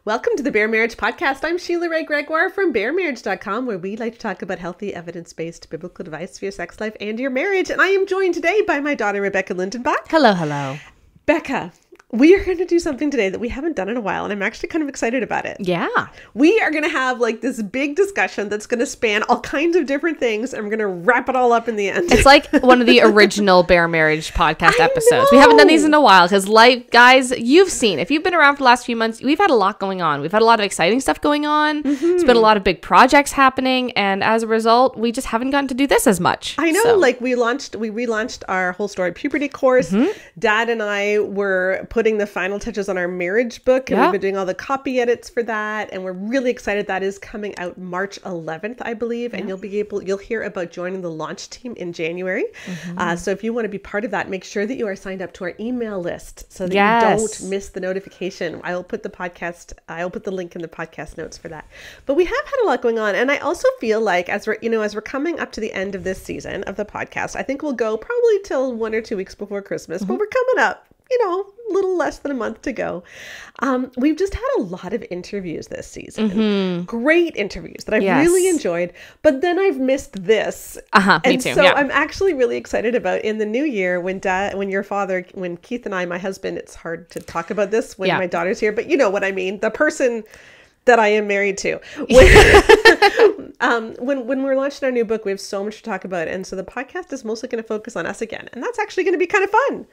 Welcome to the Bare Marriage Podcast. I'm Sheila Ray Gregoire from baremarriage.com, where we like to talk about healthy, evidence-based biblical advice for your sex life and your marriage. And I am joined today by my daughter, Rebecca Lindenbach. Hello, hello. Becca, we are going to do something today that we haven't done in a while, and I'm actually kind of excited about it. Yeah. We are going to have like this big discussion that's going to span all kinds of different things, and we're going to wrap it all up in the end. It's like one of the original Bare Marriage podcast episodes. We haven't done these in a while because, like, guys, you've seen, if you've been around for the last few months, we've had a lot going on. We've had a lot of exciting stuff going on. It's been a lot of big projects happening, and as a result, we just haven't gotten to do this as much. I know, like we relaunched our Whole Story Puberty course. Dad and I were putting the final touches on our marriage book, and we've been doing all the copy edits for that, and we're really excited. That is coming out March 11th, I believe, and you'll hear about joining the launch team in January. So if you want to be part of that, make sure that you are signed up to our email list so that you don't miss the notification. I'll put the link in the podcast notes for that. But we have had a lot going on, and I also feel like as we're coming up to the end of this season of the podcast, I think we'll go probably till 1 or 2 weeks before Christmas, but we're coming up, a little less than a month to go. We've just had a lot of interviews this season. Great interviews that I've really enjoyed, but then I've missed this. Me too. So I'm actually really excited about in the new year when Keith and I, my husband, it's hard to talk about this when my daughter's here, but you know what I mean, the person that I am married to. When we're launching our new book, we have so much to talk about. And so the podcast is mostly going to focus on us again. And that's actually going to be kind of fun.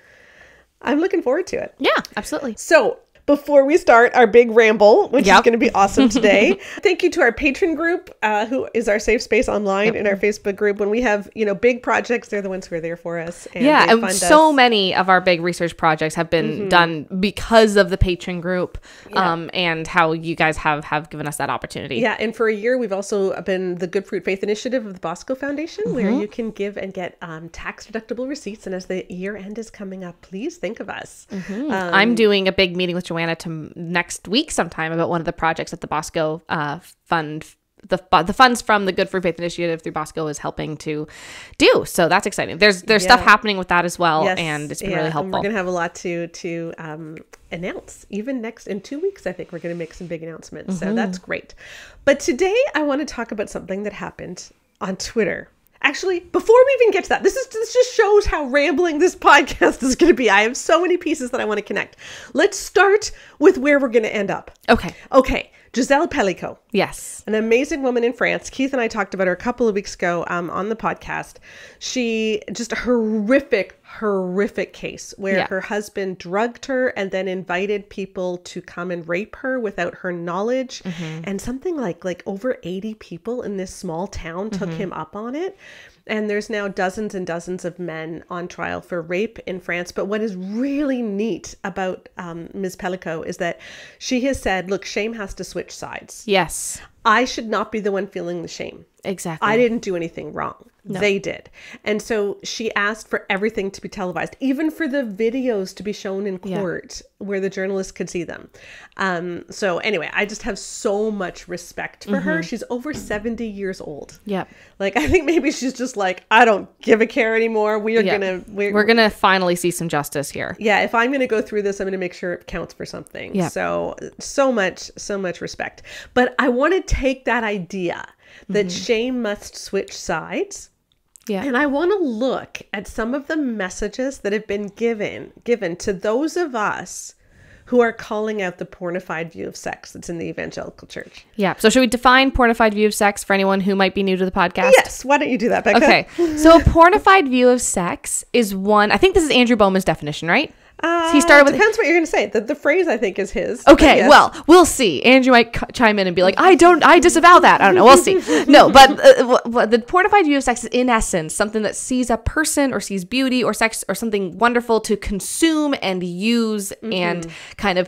I'm looking forward to it. Yeah, absolutely. So before we start our big ramble, which is going to be awesome today, thank you to our patron group, who is our safe space online in our Facebook group. When we have, big projects, they're the ones who are there for us. And and so many of our big research projects have been done because of the patron group and how you guys have given us that opportunity. Yeah, and for a year, we've also been the Good Fruit Faith Initiative of the Bosco Foundation, where you can give and get tax-deductible receipts. And as the year end is coming up, please think of us. I'm doing a big meeting with Joanna next week sometime about one of the projects that the Bosco fund, the funds from the Good Fruit Faith Initiative through Bosco is helping to do. So that's exciting. There's stuff happening with that as well, and it's been really helpful. And we're gonna have a lot to announce. Even in 2 weeks, I think we're gonna make some big announcements. So that's great. But today I want to talk about something that happened on Twitter. Actually, before we even get to that, this just shows how rambling this podcast is going to be. I have so many pieces that I want to connect. Let's start with where we're going to end up. Okay. Gisele Pelicot. Yes. An amazing woman in France. Keith and I talked about her a couple of weeks ago on the podcast. She just a horrific case where her husband drugged her and then invited people to come and rape her without her knowledge. And something like over 80 people in this small town took him up on it. And there's now dozens and dozens of men on trial for rape in France. But what is really neat about Ms. Pelicot is that she has said, look, shame has to switch sides. Yes. I should not be the one feeling the shame. Exactly. I didn't do anything wrong. No. They did. And so she asked for everything to be televised, even for the videos to be shown in court where the journalists could see them. So anyway, I just have so much respect for her. She's over 70 years old. Yeah. Like, I think maybe she's just like, I don't give a care anymore. We're going to finally see some justice here. Yeah. If I'm going to go through this, I'm going to make sure it counts for something. Yeah. So much respect. But I want to take that idea that shame must switch sides. Yeah. And I want to look at some of the messages that have been given to those of us who are calling out the pornified view of sex that's in the evangelical church. Yeah. So should we define pornified view of sex for anyone who might be new to the podcast? Yes. Why don't you do that, Becca? Okay. So a pornified view of sex is one, I think this is Andrew Bowman's definition, right? He started with, depends what you're going to say. The phrase I think is his. Okay, yes. Well, we'll see. Andrew might chime in and be like, I disavow that. I don't know. We'll see. No, but the pornified view of sex is in essence something that sees a person or sees beauty or sex or something wonderful to consume and use and kind of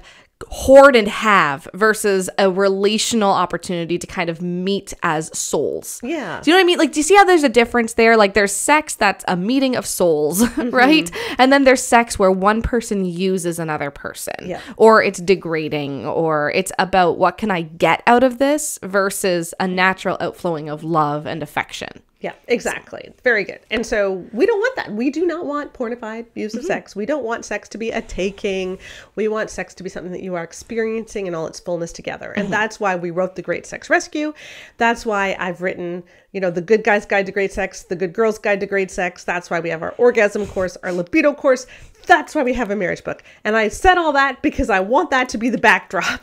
hoard and have versus a relational opportunity to kind of meet as souls. Yeah. Do you know what I mean? Like, do you see how there's a difference there? Like, there's sex that's a meeting of souls, right? And then there's sex where one person uses another person. Yeah. Or it's degrading, or it's about what can I get out of this versus a natural outflowing of love and affection. Yeah, exactly. Very good. And so we don't want that. We do not want pornified views of sex. We don't want sex to be a taking. We want sex to be something that you are experiencing in all its fullness together. And that's why we wrote The Great Sex Rescue. That's why I've written, The Good Guy's Guide to Great Sex, The Good Girl's Guide to Great Sex. That's why we have our orgasm course, our libido course. That's why we have a marriage book. And I said all that because I want that to be the backdrop.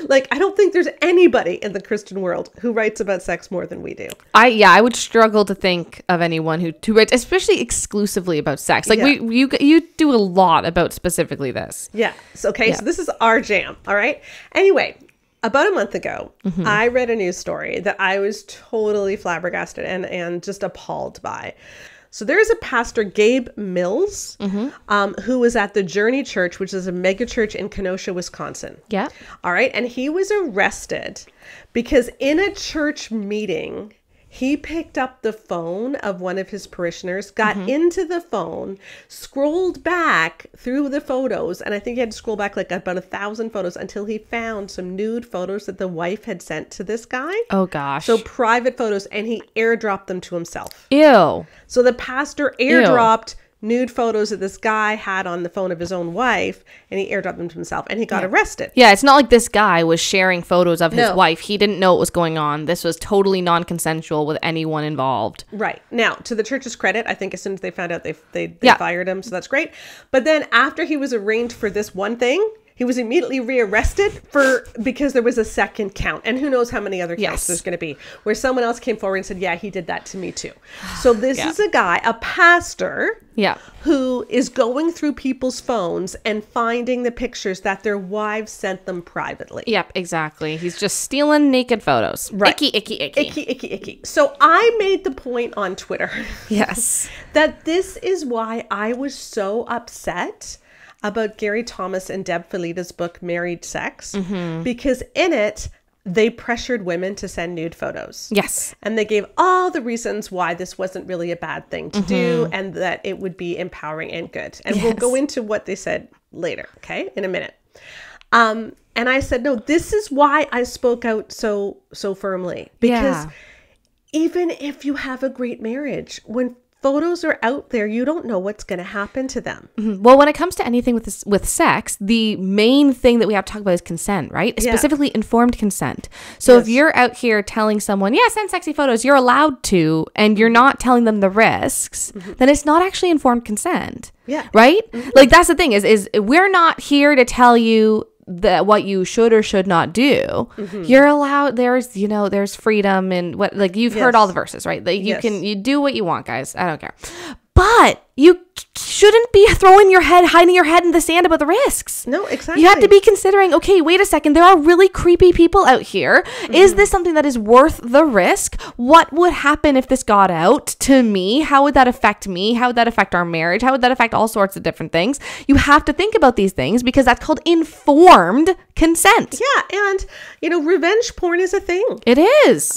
Like, I don't think there's anybody in the Christian world who writes about sex more than we do. I would struggle to think of anyone who writes, especially exclusively about sex. Like you do a lot about specifically this. Yeah. So this is our jam. All right. Anyway, about a month ago, I read a news story that I was totally flabbergasted and just appalled by. So there is a pastor, Gabe Mills, who was at the Journey Church, which is a mega church in Kenosha, Wisconsin. Yeah. All right. And he was arrested because in a church meeting, he picked up the phone of one of his parishioners, got into the phone, scrolled back through the photos, and I think he had to scroll back like about 1,000 photos until he found some nude photos that the wife had sent to this guy. Oh, gosh. So private photos, and he airdropped them to himself. Ew. So the pastor airdropped nude photos that this guy had on the phone of his own wife, and he airdropped them to himself, and he got arrested. Yeah, it's not like this guy was sharing photos of his wife. He didn't know what was going on. This was totally non-consensual with anyone involved. Right. Now, to the church's credit, I think as soon as they found out, they fired him, so that's great. But then after he was arraigned for this one thing, he was immediately rearrested because there was a second count. And who knows how many other counts there's going to be, where someone else came forward and said, yeah, he did that to me too. So this is a guy, a pastor, who is going through people's phones and finding the pictures that their wives sent them privately. Yep, exactly. He's just stealing naked photos. Right. Icky, icky, icky. Icky, icky, icky. So I made the point on Twitter. Yes. That this is why I was so upset about Gary Thomas and Deb Filita's book, Married Sex, because in it, they pressured women to send nude photos. Yes. And they gave all the reasons why this wasn't really a bad thing to do and that it would be empowering and good. And we'll go into what they said later, okay, in a minute. And I said, no, this is why I spoke out so firmly. Because even if you have a great marriage, when photos are out there, you don't know what's going to happen to them. Well, when it comes to anything with sex, the main thing that we have to talk about is consent, right? Specifically informed consent. So if you're out here telling someone, send sexy photos, you're allowed to, and you're not telling them the risks, then it's not actually informed consent. Yeah. Right? Like that's the thing is we're not here to tell you that what you should or should not do. You're allowed, there's freedom and what, like you've heard all the verses, right? Like you do what you want, guys. I don't care. But you shouldn't be hiding your head in the sand about the risks. No, exactly. You have to be considering, okay, wait a second, there are really creepy people out here. Is this something that is worth the risk? What would happen if this got out to me? How would that affect me? How would that affect our marriage? How would that affect all sorts of different things? You have to think about these things because that's called informed consent. Yeah, and revenge porn is a thing. It is.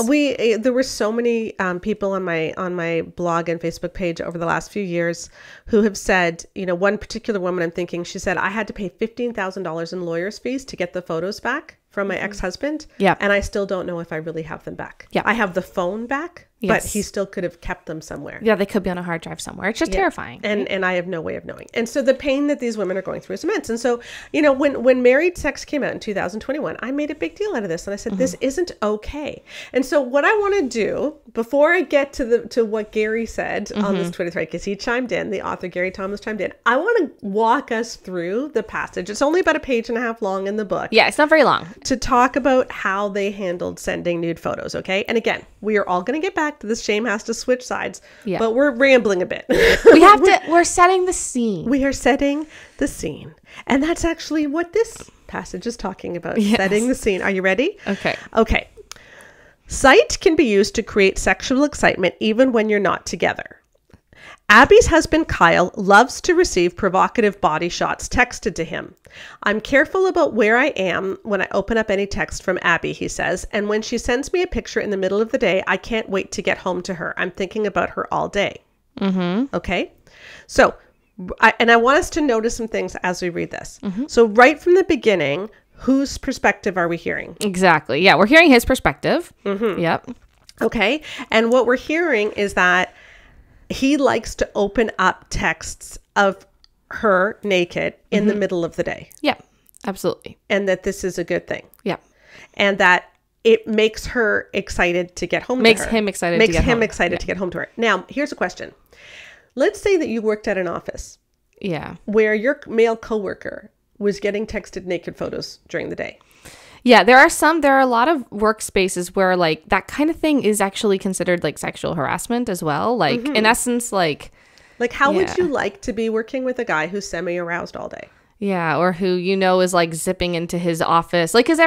There were so many people on my blog and Facebook page over the last few years who have said, one particular woman I'm thinking, she said, I had to pay $15,000 in lawyer's fees to get the photos back from my ex-husband. Yeah. And I still don't know if I really have them back. Yeah. I have the phone back, but he still could have kept them somewhere. Yeah, they could be on a hard drive somewhere. It's just terrifying. And I have no way of knowing. And so the pain that these women are going through is immense. And so, when Married Sex came out in 2021, I made a big deal out of this. And I said, this isn't okay. And so what I want to do, before I get to what Gary said on this Twitter thread, because he chimed in, the author Gary Thomas chimed in, I want to walk us through the passage. It's only about a page and a half long in the book. Yeah, it's not very long. To talk about how they handled sending nude photos, okay? And again, we are all going to get back to this. Shame has to switch sides, but we're rambling a bit. We're setting the scene. We are setting the scene. And that's actually what this passage is talking about, setting the scene. Are you ready? Okay. Sight can be used to create sexual excitement even when you're not together. Abby's husband, Kyle, loves to receive provocative body shots texted to him. I'm careful about where I am when I open up any text from Abby, he says. And when she sends me a picture in the middle of the day, I can't wait to get home to her. I'm thinking about her all day. Okay. So, I want us to notice some things as we read this. So right from the beginning, whose perspective are we hearing? Exactly. Yeah, we're hearing his perspective. Yep. Okay. And what we're hearing is that he likes to open up texts of her naked in the middle of the day. Yeah, absolutely. And that this is a good thing. Yeah. And that it makes her excited to get home to her. Makes him excited to get home to her. Now, here's a question. Let's say that you worked at an office. Yeah. Where your male coworker was getting texted naked photos during the day. Yeah, there are a lot of workspaces where like that kind of thing is actually considered like sexual harassment as well. Like in essence, like how would you like to be working with a guy who's semi-aroused all day? Yeah, or who is like zipping into his office, like because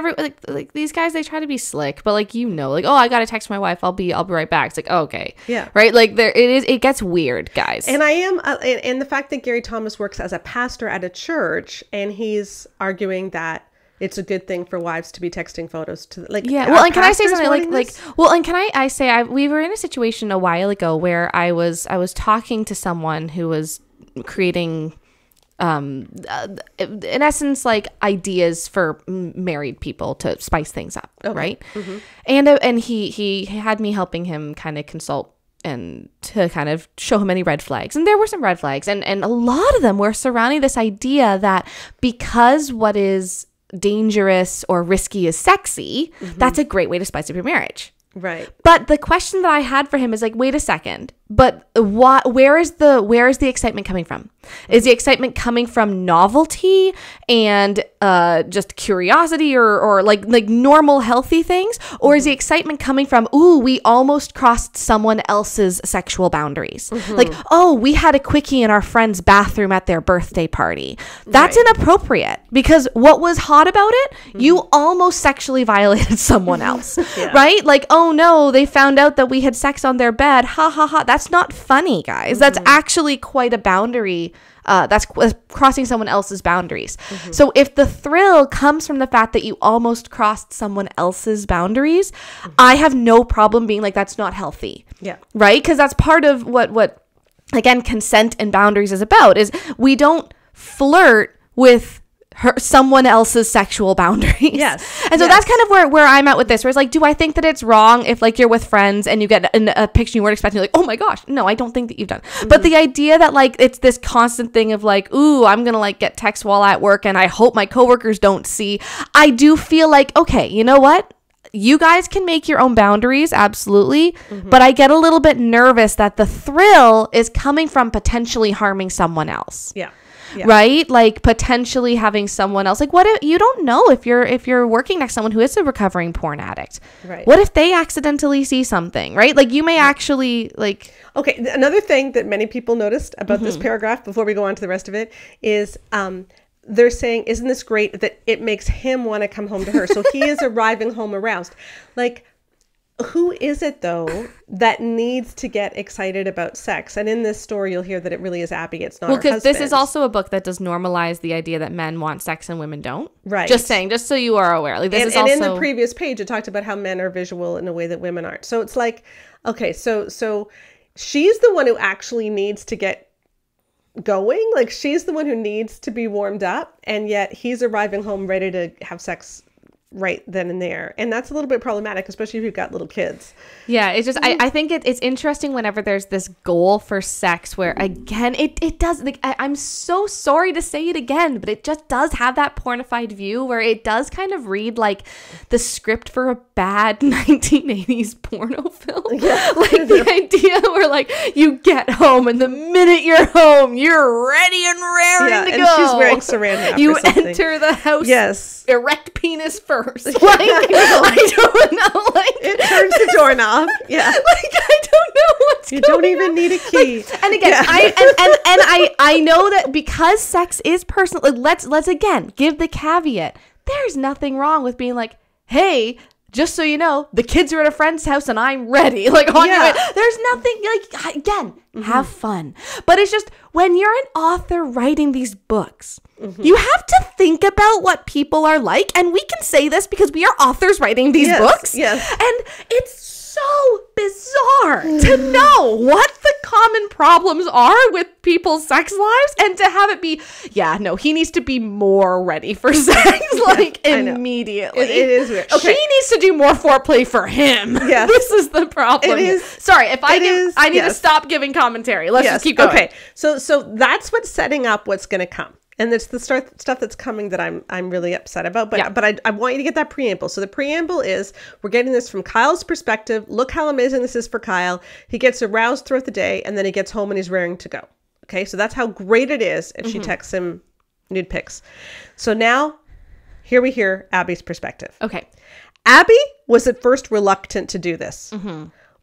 like these guys, they try to be slick, but like like, oh, I gotta text my wife, I'll be right back. It's like, oh, okay, yeah, right, like it gets weird, guys. And I am and the fact that Gary Thomas works as a pastor at a church, and he's arguing that it's a good thing for wives to be texting photos to well, and can I say something we were in a situation a while ago where I was talking to someone who was creating in essence like ideas for married people to spice things up, right? And he had me helping him kind of consult and to kind of show him any red flags, and there were some red flags, and a lot of them were surrounding this idea that because what is dangerous or risky is sexy, that's a great way to spice up your marriage. Right. But the question that I had for him is like, wait a second, but where is the excitement coming from? Is the excitement coming from novelty and just curiosity or like normal healthy things? Or is the excitement coming from, ooh, we almost crossed someone else's sexual boundaries? Like, oh, we had a quickie in our friend's bathroom at their birthday party. That's inappropriate, because what was hot about it? You almost sexually violated someone else, right? Like, oh no, they found out that we had sex on their bed. Ha ha ha. That's not funny, guys. That's actually quite a boundary. That's crossing someone else's boundaries. So if the thrill comes from the fact that you almost crossed someone else's boundaries, I have no problem being like, that's not healthy. Yeah. Right? Because that's part of what again, consent and boundaries is about, is we don't flirt with someone else's sexual boundaries. Yes. And so that's kind of where I'm at with this, where it's like, do I think that it's wrong if like you're with friends and you get a picture you weren't expecting, you're like, oh my gosh, no, I don't think that you've done. But the idea that like it's this constant thing of like, ooh, I'm gonna like get texts while at work and I hope my coworkers don't see, I do feel like, okay, you know what? You guys can make your own boundaries, absolutely. But I get a little bit nervous that the thrill is coming from potentially harming someone else. Yeah. Right? Like potentially having someone else, like what if you don't know if you're working next to someone who is a recovering porn addict, right? What if they accidentally see something, right? Like you may actually like, okay, another thing that many people noticed about this paragraph before we go on to the rest of it is they're saying, isn't this great that it makes him want to come home to her? So he is arriving home aroused. Like, who is it though that needs to get excited about sex? And in this story, you'll hear that it really is Abby. It's not her husband. Well, because this is also a book that does normalize the idea that men want sex and women don't. Right. Just saying, just so you are aware. Like this is also... in the previous page, it talked about how men are visual in a way that women aren't. So it's like, okay, so she's the one who actually needs to get going. Like she's the one who needs to be warmed up, and yet he's arriving home ready to have sex right then and there, and that's a little bit problematic, especially if you've got little kids. Yeah, it's just I think it's interesting whenever there's this goal for sex where again it does, like I'm so sorry to say it again, but it just does have that pornified view where it does kind of read like the script for a bad 1980s porno film. Yeah. Like the idea where like you get home and the minute you're home you're ready and raring to go. And she's wearing saran wrap. You enter the house. Yes. Erect penis first. Like, I don't know. Like, it turns the doorknob. Yeah. Like, I don't know what's you don't even need a key. Like, and again, I know that because sex is personal, like, let's again give the caveat. There's nothing wrong with being like, hey, just so you know, the kids are at a friend's house and I'm ready. Like on your way. There's nothing, like, again, have fun. But it's just when you're an author writing these books, you have to think about what people are like. And we can say this because we are authors writing these books. Yes. And it's so so bizarre to know what the common problems are with people's sex lives and to have it be, he needs to be more ready for sex, like immediately. It is weird. Okay. She needs to do more foreplay for him. Yes. This is the problem. It is. Sorry, if I need to stop giving commentary. Let's just keep going. Okay. So that's what's setting up what's going to come. And it's the stuff that's coming that I'm really upset about. But I want you to get that preamble. So the preamble is, we're getting this from Kyle's perspective. Look how amazing this is for Kyle. He gets aroused throughout the day, and then he gets home and he's raring to go. Okay, so that's how great it is if she texts him nude pics. So now, here we hear Abby's perspective. Okay. Abby was at first reluctant to do this.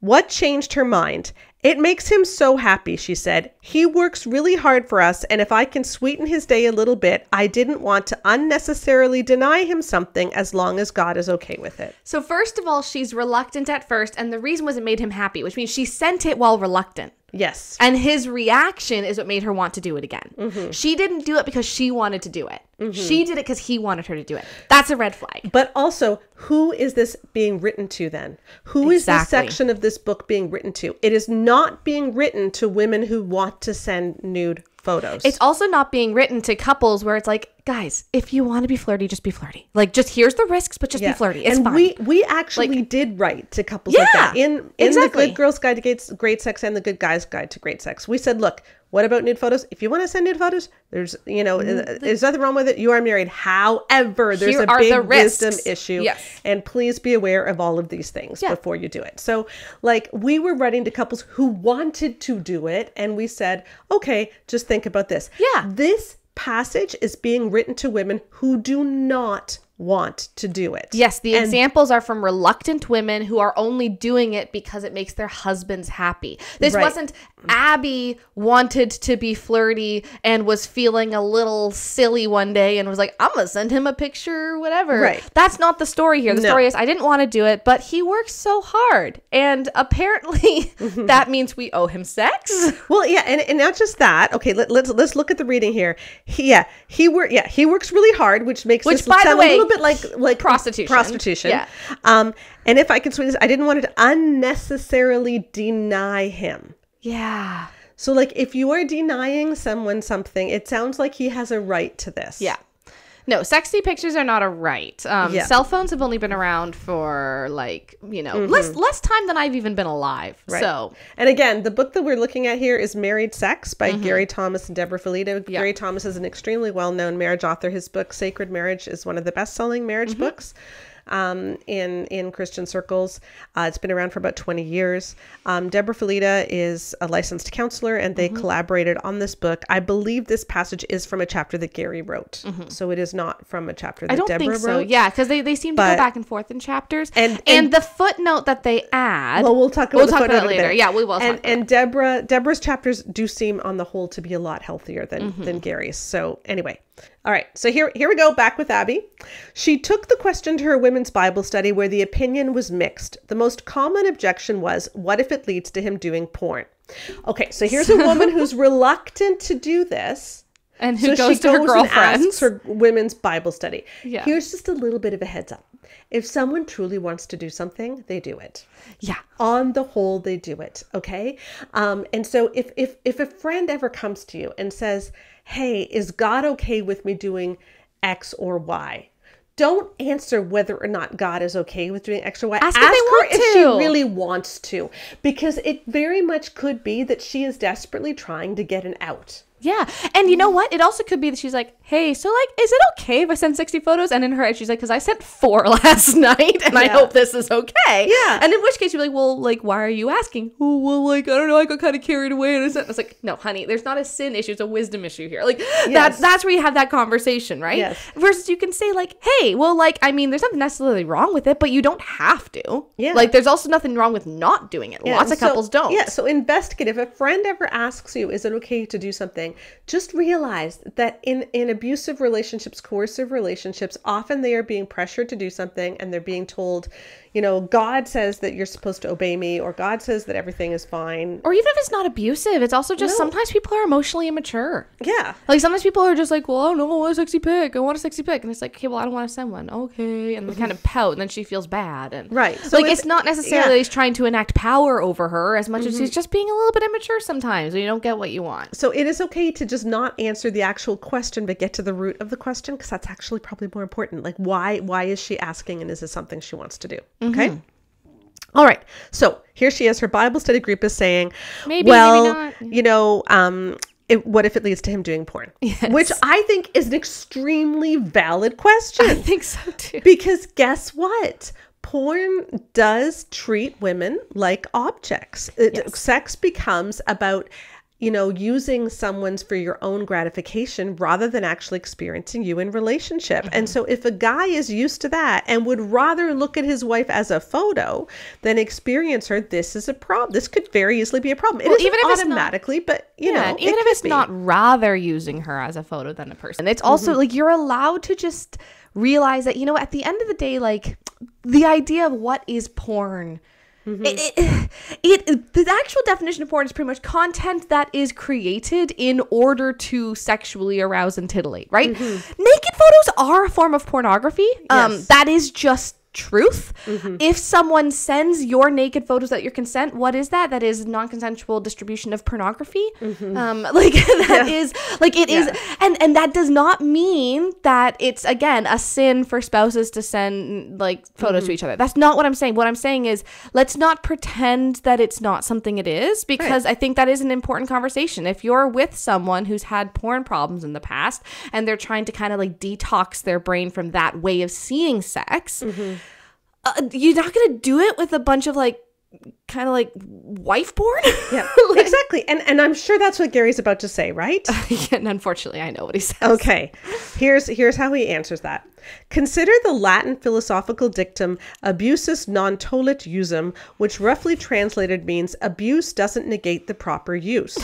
What changed her mind? It makes him so happy, she said. He works really hard for us, and if I can sweeten his day a little bit, I didn't want to unnecessarily deny him something as long as God is okay with it. So first of all, she's reluctant at first, and the reason was it made him happy, which means she sent it while reluctant. Yes. And his reaction is what made her want to do it again. She didn't do it because she wanted to do it. She did it because he wanted her to do it. That's a red flag. But also, who is this being written to then? Who is this section of this book being written to? It is not being written to women who want to send nude photos. It's also not being written to couples where it's like, guys, if you want to be flirty, just be flirty. Like, just here's the risks, but just be flirty. It's fine. We actually did write to couples like that in the Good Girls Guide to Great Sex and the Good Guys Guide to Great Sex. We said, look, what about nude photos? If you want to send nude photos, there's nothing wrong with it. You are married. However, there's a big wisdom issue. Yes. And please be aware of all of these things before you do it. So like, we were writing to couples who wanted to do it. And we said, okay, just think about this. Yeah. This passage is being written to women who do not want to do it. Yes, the examples are from reluctant women who are only doing it because it makes their husbands happy. This wasn't Abby wanted to be flirty and was feeling a little silly one day and was like, I'm gonna send him a picture, whatever. Right. That's not the story here. The story is, I didn't want to do it, but he works so hard, and apparently that means we owe him sex. Well, yeah, and not just that. Okay, let's look at the reading here. He works really hard, which makes this by sound the way, a little bit like prostitution. Yeah. And if I can sweeten this, I didn't want to unnecessarily deny him. Yeah. So like, if you are denying someone something, it sounds like he has a right to this. Yeah. No, sexy pictures are not a right. Cell phones have only been around for less time than I've even been alive. Right. So, and again, the book that we're looking at here is Married Sex by Gary Thomas and Deborah Filito. Gary Thomas is an extremely well-known marriage author. His book Sacred Marriage is one of the best-selling marriage books in Christian circles. It's been around for about 20 years. Deborah Filito is a licensed counselor, and they collaborated on this book. I believe this passage is from a chapter that Gary wrote. So it is not from a chapter that Deborah wrote. I don't think so. Yeah, because they seem to go back and forth in chapters. And the footnote that they add. Well, we'll talk about it later. Yeah, we will. And Deborah's chapters do seem on the whole to be a lot healthier than Gary's. So anyway. All right, so here we go, back with Abby. She took the question to her women's Bible study where the opinion was mixed. The most common objection was, what if it leads to him doing porn? Okay, so here's a woman who's reluctant to do this. And who goes to her girlfriends. And asks her women's Bible study. Yeah. Here's just a little bit of a heads up. If someone truly wants to do something, they do it. Yeah. On the whole, they do it, okay? And so if a friend ever comes to you and says, hey, is God okay with me doing X or Y? Don't answer whether or not God is okay with doing X or Y. Ask her if she to. really wants to, because it very much could be that she is desperately trying to get an out. Yeah. And you know what? It also could be that she's like, hey, so like, is it okay if I send 60 photos? And in her head, she's like, because I sent 4 last night and I hope this is okay. Yeah. And in which case you're like, well, like, why are you asking? Oh, well, like, I don't know. I got kind of carried away. And it's like, no, honey, there's not a sin issue. It's a wisdom issue here. Like that's where you have that conversation, right? Yes. Versus you can say like, hey, well, like, I mean, there's nothing necessarily wrong with it, but you don't have to. Yeah. Like, there's also nothing wrong with not doing it. Yeah. Lots of couples don't. Yeah. So investigate. If a friend ever asks you, is it okay to do something? Just realize that in abusive relationships, coercive relationships, often they are being pressured to do something and they're being told, God says that you're supposed to obey me, or God says that everything is fine. Or even if it's not abusive, it's also just sometimes people are emotionally immature. Yeah. Like sometimes people are just like, well, I don't know, I want a sexy pic. And it's like, okay, well, I don't want to send one. Okay. And they kind of pout, and then she feels bad. And right. So like it's not necessarily that he's trying to enact power over her as much as he's just being a little bit immature sometimes when you don't get what you want. So it is okay to just not answer the actual question, but get to the root of the question, because that's actually probably more important. Like why is she asking, and is this something she wants to do? Okay. All right. So here she is. Her Bible study group is saying, maybe not. What if it leads to him doing porn? Yes. Which I think is an extremely valid question. I think so too. Because guess what? Porn does treat women like objects. Sex becomes about using someone's for your own gratification rather than actually experiencing you in relationship. And so if a guy is used to that and would rather look at his wife as a photo than experience her, this is a problem. This could very easily be a problem. It isn't automatically, but even if it's not rather using her as a photo than a person. It's also like you're allowed to just realize that, at the end of the day, like the idea of what is porn, the actual definition of porn is pretty much content that is created in order to sexually arouse and titillate, right? Naked photos are a form of pornography. Yes. That is just truth. If someone sends your naked photos without your consent, what is that? That is non-consensual distribution of pornography. Is and that does not mean that it's, again, a sin for spouses to send like photos to each other. That's not what I'm saying. What I'm saying is, let's not pretend that it's not something it is, because I think that is an important conversation. If you're with someone who's had porn problems in the past and they're trying to kind of like detox their brain from that way of seeing sex, you're not going to do it with a bunch of like kind of like wife porn. Yeah, exactly. And I'm sure that's what Gary's about to say, right? And unfortunately, I know what he says. Okay. Here's how he answers that. Consider the Latin philosophical dictum abusus non tollit usum, which roughly translated means abuse doesn't negate the proper use.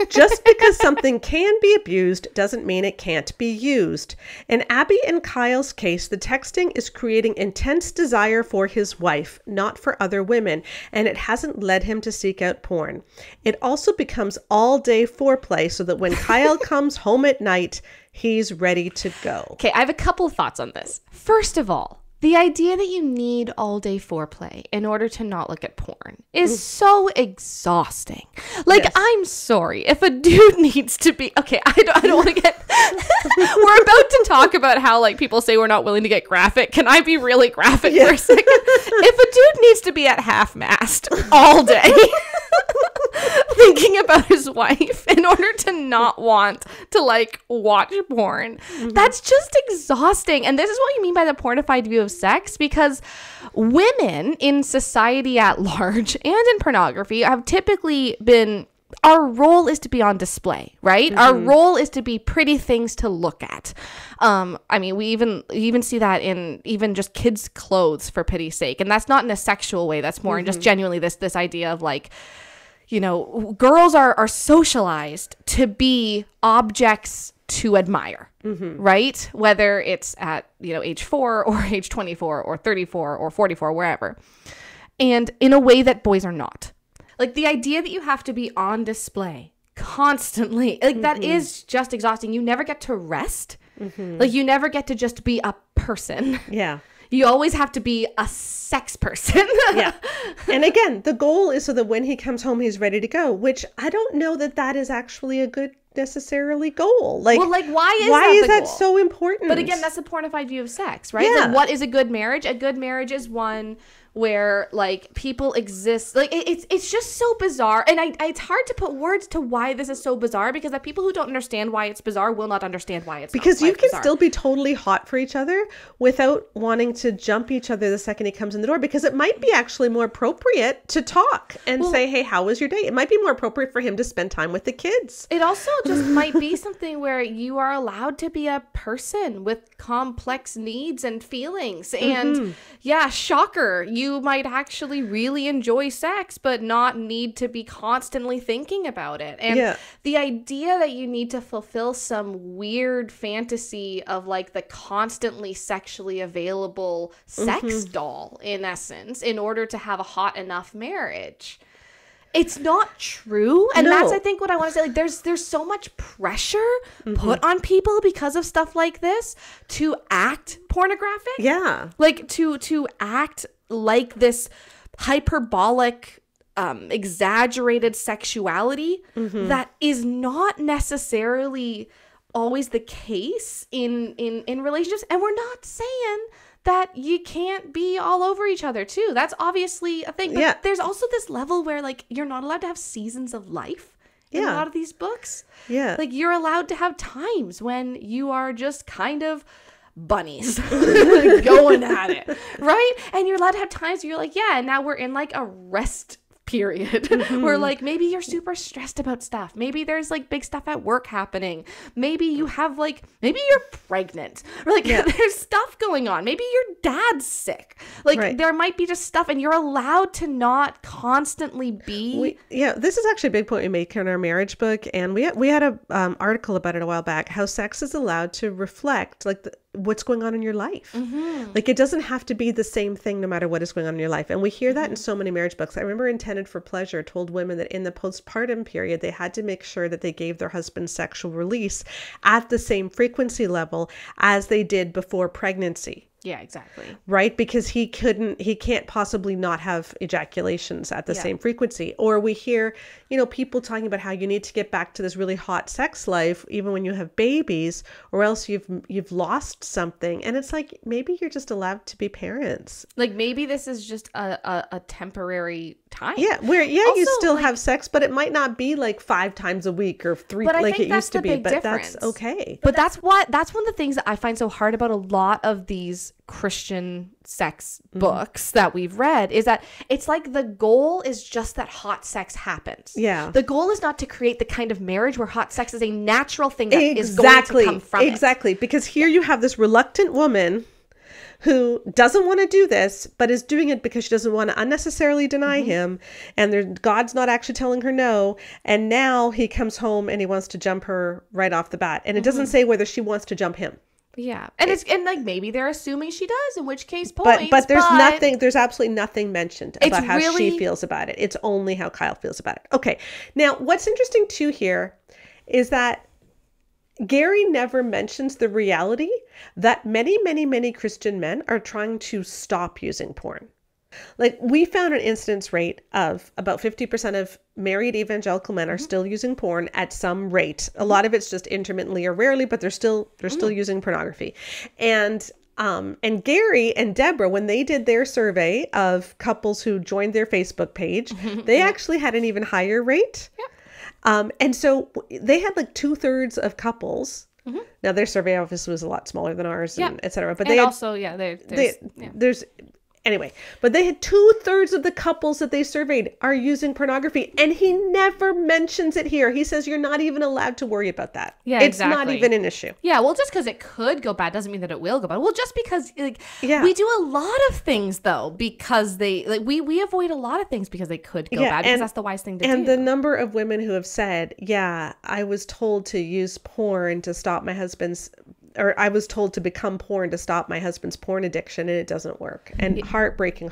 Just because something can be abused doesn't mean it can't be used. In Abby and Kyle's case, the texting is creating intense desire for his wife, not for other women, and it hasn't led him to seek out porn. It also becomes all-day foreplay so that when Kyle comes home at night, he's ready to go. Okay, I have a couple of thoughts on this. First of all, the idea that you need all-day foreplay in order to not look at porn is so exhausting. Like, I'm sorry. If a dude needs to be... Okay, I don't want to get... We're about to talk about how, like, people say we're not willing to get graphic. Can I be really graphic for a second? If a dude needs to be at half-mast all day... thinking about his wife in order to not want to like watch porn, that's just exhausting. And this is what you mean by the pornified view of sex, because women in society at large and in pornography have typically been, our role is to be on display, right? Our role is to be pretty things to look at. I mean, we even see that in even just kids' clothes, for pity's sake. And that's not in a sexual way. That's more in just genuinely this idea of like, girls are socialized to be objects to admire, right? Whether it's at, age 4 or age 24 or 34 or 44, wherever. And in a way that boys are not. Like the idea that you have to be on display constantly, like that is just exhausting. You never get to rest. Like you never get to just be a person. Yeah. You always have to be a sex person. Yeah. And again, the goal is so that when he comes home, he's ready to go, which I don't know that is actually a good necessarily goal. Like, well, like why is that so important? But again, that's a pornified view of sex, right? Yeah. Like, what is a good marriage? A good marriage is one where like people exist. Like it's just so bizarre, and it's hard to put words to why this is so bizarre, because the people who don't understand why it's bizarre will not understand why it's because not, you can still be totally hot for each other without wanting to jump each other the second he comes in the door, because it might be actually more appropriate to talk and say, hey, how was your day? It might be more appropriate for him to spend time with the kids. It also just might be something where you are allowed to be a person with complex needs and feelings, and yeah, shocker, you you might actually really enjoy sex, but not need to be constantly thinking about it. And the idea that you need to fulfill some weird fantasy of like the constantly sexually available sex doll, in essence, in order to have a hot enough marriage. It's not true. And that's, I think, what I want to say. Like, there's so much pressure put on people because of stuff like this to act pornographic. Yeah. Like, to act like this hyperbolic, exaggerated sexuality that is not necessarily always the case in relationships. And we're not saying that you can't be all over each other too. That's obviously a thing. But there's also this level where like you're not allowed to have seasons of life in a lot of these books. Yeah. Like you're allowed to have times when you are just kind of bunnies going at it. Right? And you're allowed to have times where you're like, yeah, and now we're in like a rest period where like maybe you're super stressed about stuff, maybe there's like big stuff at work happening, maybe you have like, maybe you're pregnant, or like there's stuff going on, maybe your dad's sick, like there might be just stuff, and you're allowed to not constantly be this is actually a big point we make in our marriage book, and we had a article about it a while back, how sex is allowed to reflect like what's going on in your life. Like it doesn't have to be the same thing no matter what is going on in your life. And we hear that in so many marriage books. I remember Intended for Pleasure told women that in the postpartum period, they had to make sure that they gave their husband sexual release at the same frequency level as they did before pregnancy. Yeah, exactly. Right? Because he can't possibly not have ejaculations at the same frequency. Or we hear, people talking about how you need to get back to this really hot sex life, even when you have babies, or else you've lost something. And it's like, maybe you're just allowed to be parents. Like maybe this is just a temporary time. Yeah. Where, also, you still have sex, but it might not be like 5 times a week or 3 like it used to be, but that's okay. But that's one of the things that I find so hard about a lot of these Christian sex books that we've read, is that it's like the goal is just that hot sex happens. Yeah. The goal is not to create the kind of marriage where hot sex is a natural thing that is going to come from it. Exactly. Because here you have this reluctant woman who doesn't want to do this, but is doing it because she doesn't want to unnecessarily deny him. And God's not actually telling her no. And now he comes home and he wants to jump her right off the bat. And it doesn't say whether she wants to jump him. Yeah. And like maybe they're assuming she does, in which case points. But there's absolutely nothing mentioned about how she feels about it. It's only how Kyle feels about it. Okay. Now, what's interesting too here is that Gary never mentions the reality that many, many, many Christian men are trying to stop using porn. Like we found an incidence rate of about 50% of married evangelical men are still using porn at some rate. A lot of it's just intermittently or rarely, but they're still using pornography. And Gary and Deborah, when they did their survey of couples who joined their Facebook page, they actually had an even higher rate. Yeah. And so they had like 2/3 of couples. Now their survey obviously was a lot smaller than ours, and et cetera. But anyway, but they had 2/3 of the couples that they surveyed are using pornography, and he never mentions it here. He says you're not even allowed to worry about that. Yeah, it's not even an issue. Yeah, well, just because it could go bad doesn't mean that it will go bad. Well, just because we do a lot of things though because we avoid a lot of things because they could go bad, because that's the wise thing to do. And the number of women who have said, "Yeah, I was told to use porn to stop my husband's." Or I was told to become porn to stop my husband's porn addiction, and it doesn't work. And heartbreaking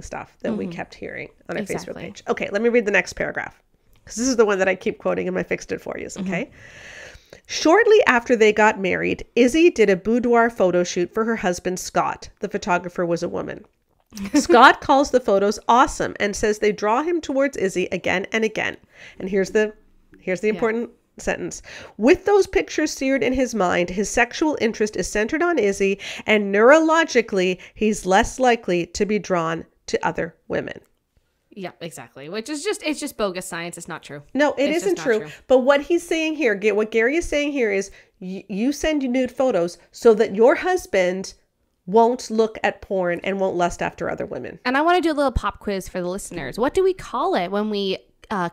stuff that we kept hearing on our Facebook page. Okay, let me read the next paragraph, because this is the one that I keep quoting in my Fixed It For Yous, okay? Shortly after they got married, Izzy did a boudoir photo shoot for her husband, Scott. The photographer was a woman. Scott calls the photos awesome and says they draw him towards Izzy again and again. And here's the important sentence. With those pictures seared in his mind, his sexual interest is centered on Izzy, and neurologically, he's less likely to be drawn to other women. Yeah, exactly. Which is it's just bogus science. It's not true. No, it isn't true. But what he's saying here, what Gary is saying here is you send nude photos so that your husband won't look at porn and won't lust after other women. And I want to do a little pop quiz for the listeners. What do we call it when we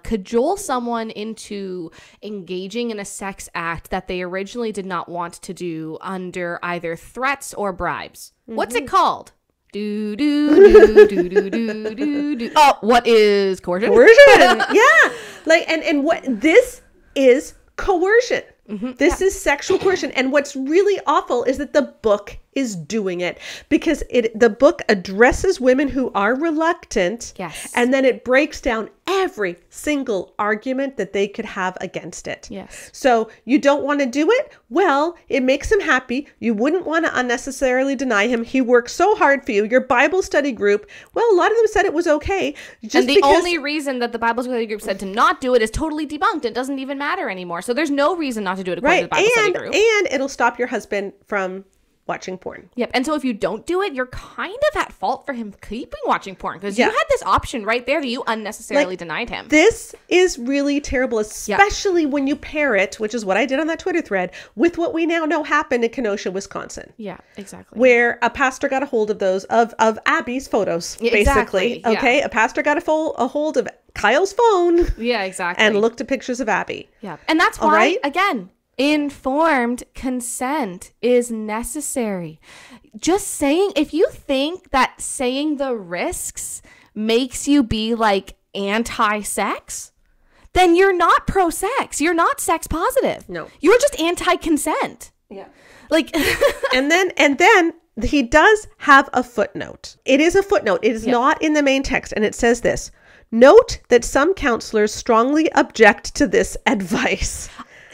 cajole someone into engaging in a sex act that they originally did not want to do under either threats or bribes? What's it called? Do, do, do, do, do, do, do, do. Oh, what is coercion? Coercion. Yeah. Like, and what this is coercion. This is sexual coercion. And what's really awful is that the book is doing it because the book addresses women who are reluctant. Yes. And then it breaks down every single argument that they could have against it. Yes. So you don't want to do it? Well, it makes him happy. You wouldn't want to unnecessarily deny him. He worked so hard for you. Your Bible study group, well, a lot of them said it was okay. And the only reason that the Bible study group said to not do it is totally debunked. It doesn't even matter anymore. So there's no reason not to do it according to the Bible study group. And it'll stop your husband from watching porn. Yep. And so if you don't do it, you're kind of at fault for him keeping watching porn because you had this option right there that you unnecessarily denied him. This is really terrible, especially when you pair it, which is what I did on that Twitter thread, with what we now know happened in Kenosha, Wisconsin. Yeah, exactly. Where a pastor got a hold of those, of Abby's photos, basically. Exactly. Okay. A pastor got a hold of Kyle's phone. Yeah, exactly. And looked at pictures of Abby. Yeah. And that's why, again, informed consent is necessary. Just saying, if you think that saying the risks makes you be like anti-sex, then you're not pro-sex. You're not sex positive. No. You're just anti-consent. Yeah. Like, and then he does have a footnote. It is a footnote. It is not in the main text. And it says this: note that some counselors strongly object to this advice.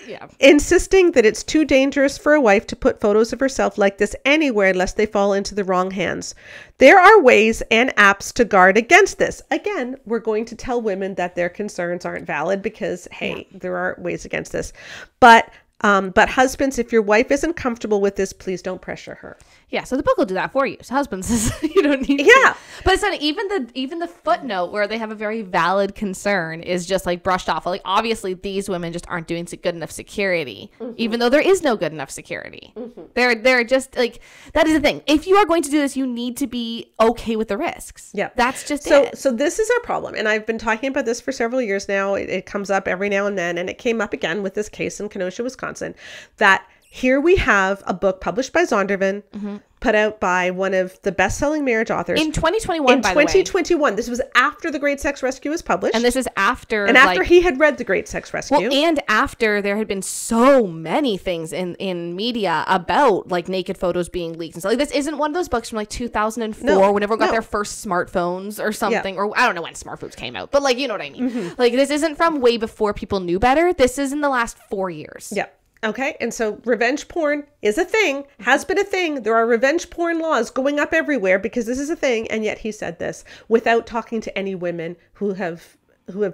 Yeah. Insisting that it's too dangerous for a wife to put photos of herself like this anywhere lest they fall into the wrong hands. There are ways and apps to guard against this. Again, we're going to tell women that their concerns aren't valid because, hey, there are ways against this. But husbands, if your wife isn't comfortable with this, please don't pressure her. Yeah, so the book will do that for you. So husbands, you don't need to. But it's not even the footnote where they have a very valid concern is just like brushed off. Like obviously these women just aren't doing good enough security, even though there is no good enough security. They're just like, that is the thing. If you are going to do this, you need to be okay with the risks. Yeah, that's just it. So this is our problem, and I've been talking about this for several years now. It comes up every now and then, and it came up again with this case in Kenosha, Wisconsin. That here we have a book published by Zondervan, put out by one of the best-selling marriage authors in 2021. By 2021, this was after The Great Sex Rescue was published, and this is after he had read The Great Sex Rescue. Well, and after there had been so many things in media about like naked photos being leaked and stuff. Like this isn't one of those books from like 2004 when everyone got their first smartphones or something, or I don't know when smartphones came out, but like you know what I mean. Like this isn't from way before people knew better. This is in the last 4 years. Yeah. Okay. And so revenge porn is a thing, has been a thing. There are revenge porn laws going up everywhere because this is a thing. And yet he said this without talking to any women who have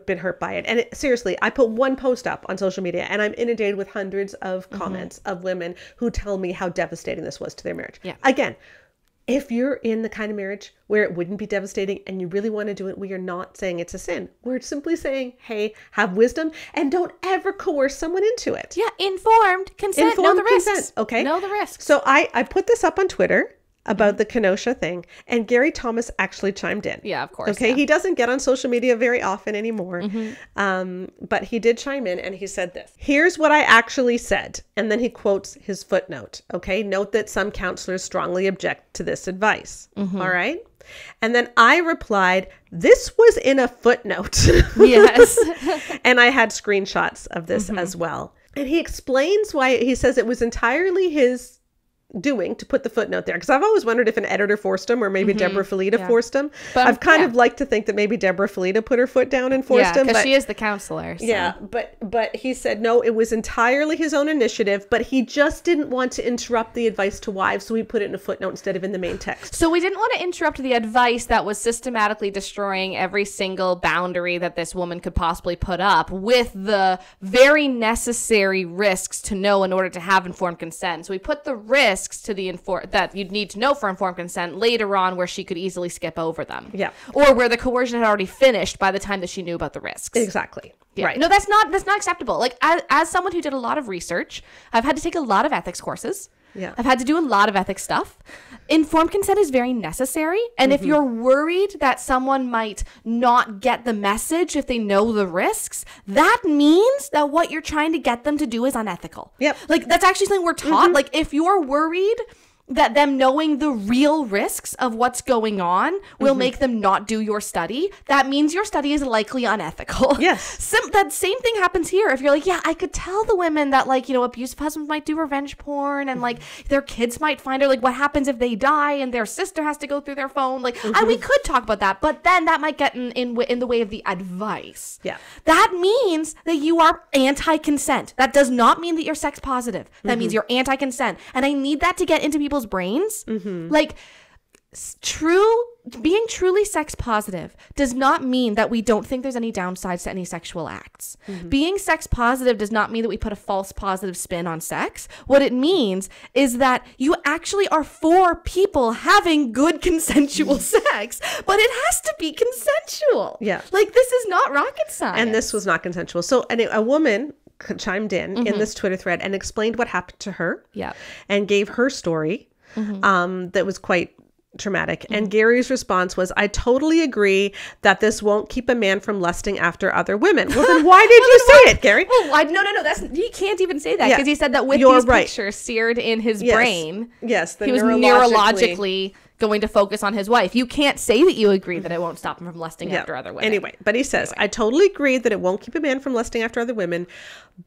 been hurt by it. And seriously, I put one post up on social media and I'm inundated with hundreds of comments of women who tell me how devastating this was to their marriage. Yeah. Again, if you're in the kind of marriage where it wouldn't be devastating and you really want to do it, we are not saying it's a sin. We're simply saying, hey, have wisdom and don't ever coerce someone into it. Yeah, informed consent. Know the risks. Okay. Know the risks. So I put this up on Twitter about the Kenosha thing, and Gary Thomas actually chimed in. Yeah, of course. Okay, he doesn't get on social media very often anymore, but he did chime in, and he said this: here's what I actually said, and then he quotes his footnote. Okay, note that some counselors strongly object to this advice. All right, and then I replied, this was in a footnote. Yes. And I had screenshots of this as well, and he explains why. He says it was entirely his doing to put the footnote there, because I've always wondered if an editor forced him or maybe Deborah Felita forced him. But I've kind of liked to think that maybe Deborah Felita put her foot down and forced him, because she is the counselor. So. Yeah, but he said no, it was entirely his own initiative, but he just didn't want to interrupt the advice to wives, so he put it in a footnote instead of in the main text. So we didn't want to interrupt the advice that was systematically destroying every single boundary that this woman could possibly put up with the very necessary risks to know in order to have informed consent. So we put the risks to the that you'd need to know for informed consent later on, where she could easily skip over them. Yeah. Or where the coercion had already finished by the time that she knew about the risks. Exactly. Yeah. Right. No, that's not acceptable. Like as someone who did a lot of research, I've had to take a lot of ethics courses. Yeah. I've had to do a lot of ethics stuff. Informed consent is very necessary. And if you're worried that someone might not get the message if they know the risks, that means that what you're trying to get them to do is unethical. Yep. Like that's actually something we're taught. Like if you're worried that them knowing the real risks of what's going on will make them not do your study, that means your study is likely unethical. Yes. That same thing happens here. If you're like, yeah, I could tell the women that, like, you know, abusive husbands might do revenge porn and like their kids might find her, like, what happens if they die and their sister has to go through their phone? Like, we could talk about that, but then that might get in the way of the advice. Yeah. That means that you are anti-consent. That does not mean that you're sex positive. That means you're anti-consent. And I need that to get into people's brains. Like, being truly sex positive does not mean that we don't think there's any downsides to any sexual acts. Being sex positive does not mean that we put a false positive spin on sex. What it means is that you actually are for people having good consensual sex, but it has to be consensual. Yeah. Like, this is not rocket science. And this was not consensual. So anyway, a woman chimed in this Twitter thread and explained what happened to her. Yeah. And gave her story that was quite traumatic. And Gary's response was, I totally agree that this won't keep a man from lusting after other women. Well, then why did you say it, Gary? Well, no. He can't even say that because he said that with You're these right. pictures seared in his brain, yes, he was neurologically going to focus on his wife. You can't say that you agree that it won't stop him from lusting after other women. Anyway, but he says, I totally agree that it won't keep a man from lusting after other women,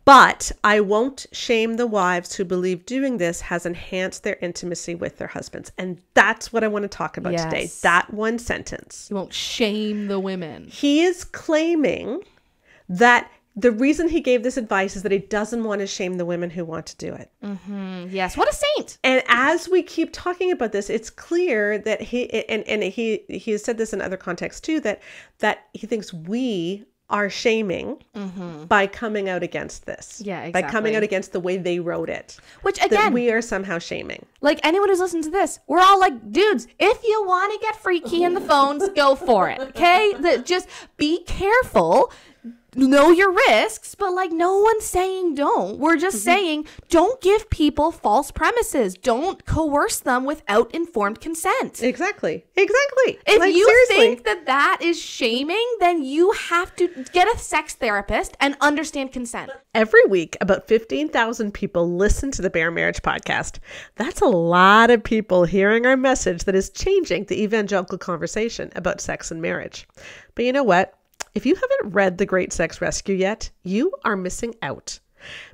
but I won't shame the wives who believe doing this has enhanced their intimacy with their husbands. And that's what I want to talk about today. That one sentence. You won't shame the women. He is claiming that the reason he gave this advice is that he doesn't want to shame the women who want to do it. Yes. What a saint. And as we keep talking about this, it's clear that he has said this in other contexts too, that he thinks we are shaming by coming out against this. Yeah, exactly. By coming out against the way they wrote it. Which, again, that we are somehow shaming. Like, anyone who's listened to this, we're all like, dudes, if you want to get freaky in the phones, go for it. Okay? Just be careful. Know your risks, but like, no one's saying don't. We're just saying don't give people false premises. Don't coerce them without informed consent. Exactly. If like, you seriously. think that is shaming, then you have to get a sex therapist and understand consent. Every week, about 15,000 people listen to the Bare Marriage podcast. That's a lot of people hearing our message that is changing the evangelical conversation about sex and marriage. But you know what? If you haven't read The Great Sex Rescue yet, you are missing out.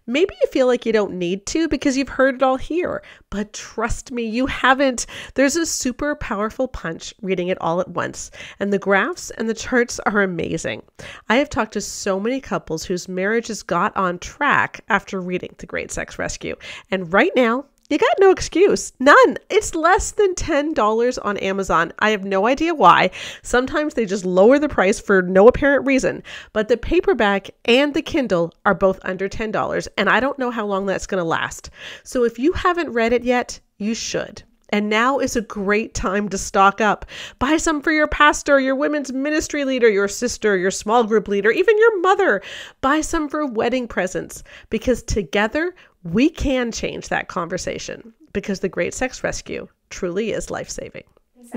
Maybe you feel like you don't need to because you've heard it all here, but trust me, you haven't. There's a super powerful punch reading it all at once, and the graphs and the charts are amazing. I have talked to so many couples whose marriages got on track after reading The Great Sex Rescue, and right now, you got no excuse. None. It's less than $10 on Amazon. I have no idea why. Sometimes they just lower the price for no apparent reason. But the paperback and the Kindle are both under $10. And I don't know how long that's going to last. So if you haven't read it yet, you should. And now is a great time to stock up. Buy some for your pastor, your women's ministry leader, your sister, your small group leader, even your mother. Buy some for wedding presents, because together we can change that conversation, because the Great Sex Rescue truly is life-saving.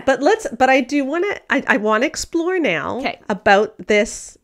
But I want to explore now about this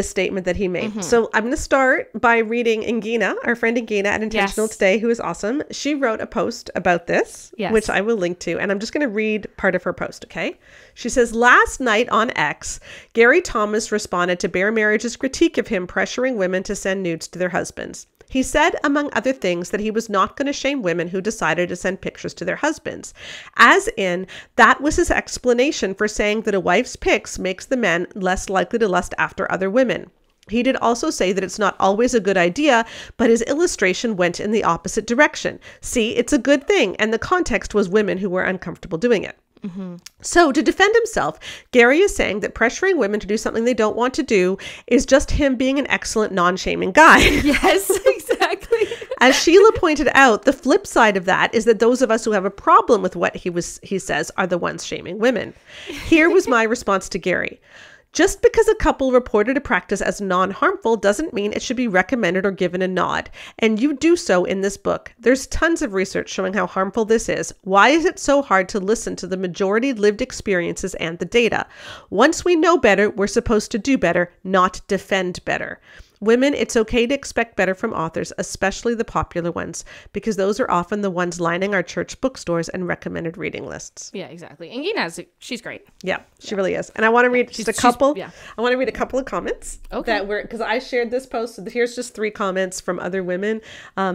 statement that he made. So I'm going to start by reading Ingina, our friend Ingina at Intentional Today, who is awesome. She wrote a post about this, which I will link to, and I'm just going to read part of her post, okay? She says, last night on X, Gary Thomas responded to Bare Marriage's critique of him pressuring women to send nudes to their husbands. He said, among other things, that he was not going to shame women who decided to send pictures to their husbands. As in, that was his explanation for saying that a wife's pics makes the men less likely to lust after other women. He did also say that it's not always a good idea, but his illustration went in the opposite direction. See, it's a good thing, and the context was women who were uncomfortable doing it. So to defend himself, Gary is saying that pressuring women to do something they don't want to do is just him being an excellent non-shaming guy. Yes, exactly. As Sheila pointed out, the flip side of that is that those of us who have a problem with what he says are the ones shaming women. Here was my response to Gary. Just because a couple reported a practice as non-harmful doesn't mean it should be recommended or given a nod. And you do so in this book. There's tons of research showing how harmful this is. Why is it so hard to listen to the majority lived experiences and the data? Once we know better, we're supposed to do better, not defend better. Women, it's okay to expect better from authors, especially the popular ones, because those are often the ones lining our church bookstores and recommended reading lists. Yeah, exactly. And Gina's, she's great. Yeah, she really is. And I want to read just a couple. Yeah. I want to read a couple of comments that were, because I shared this post. So here's just 3 comments from other women,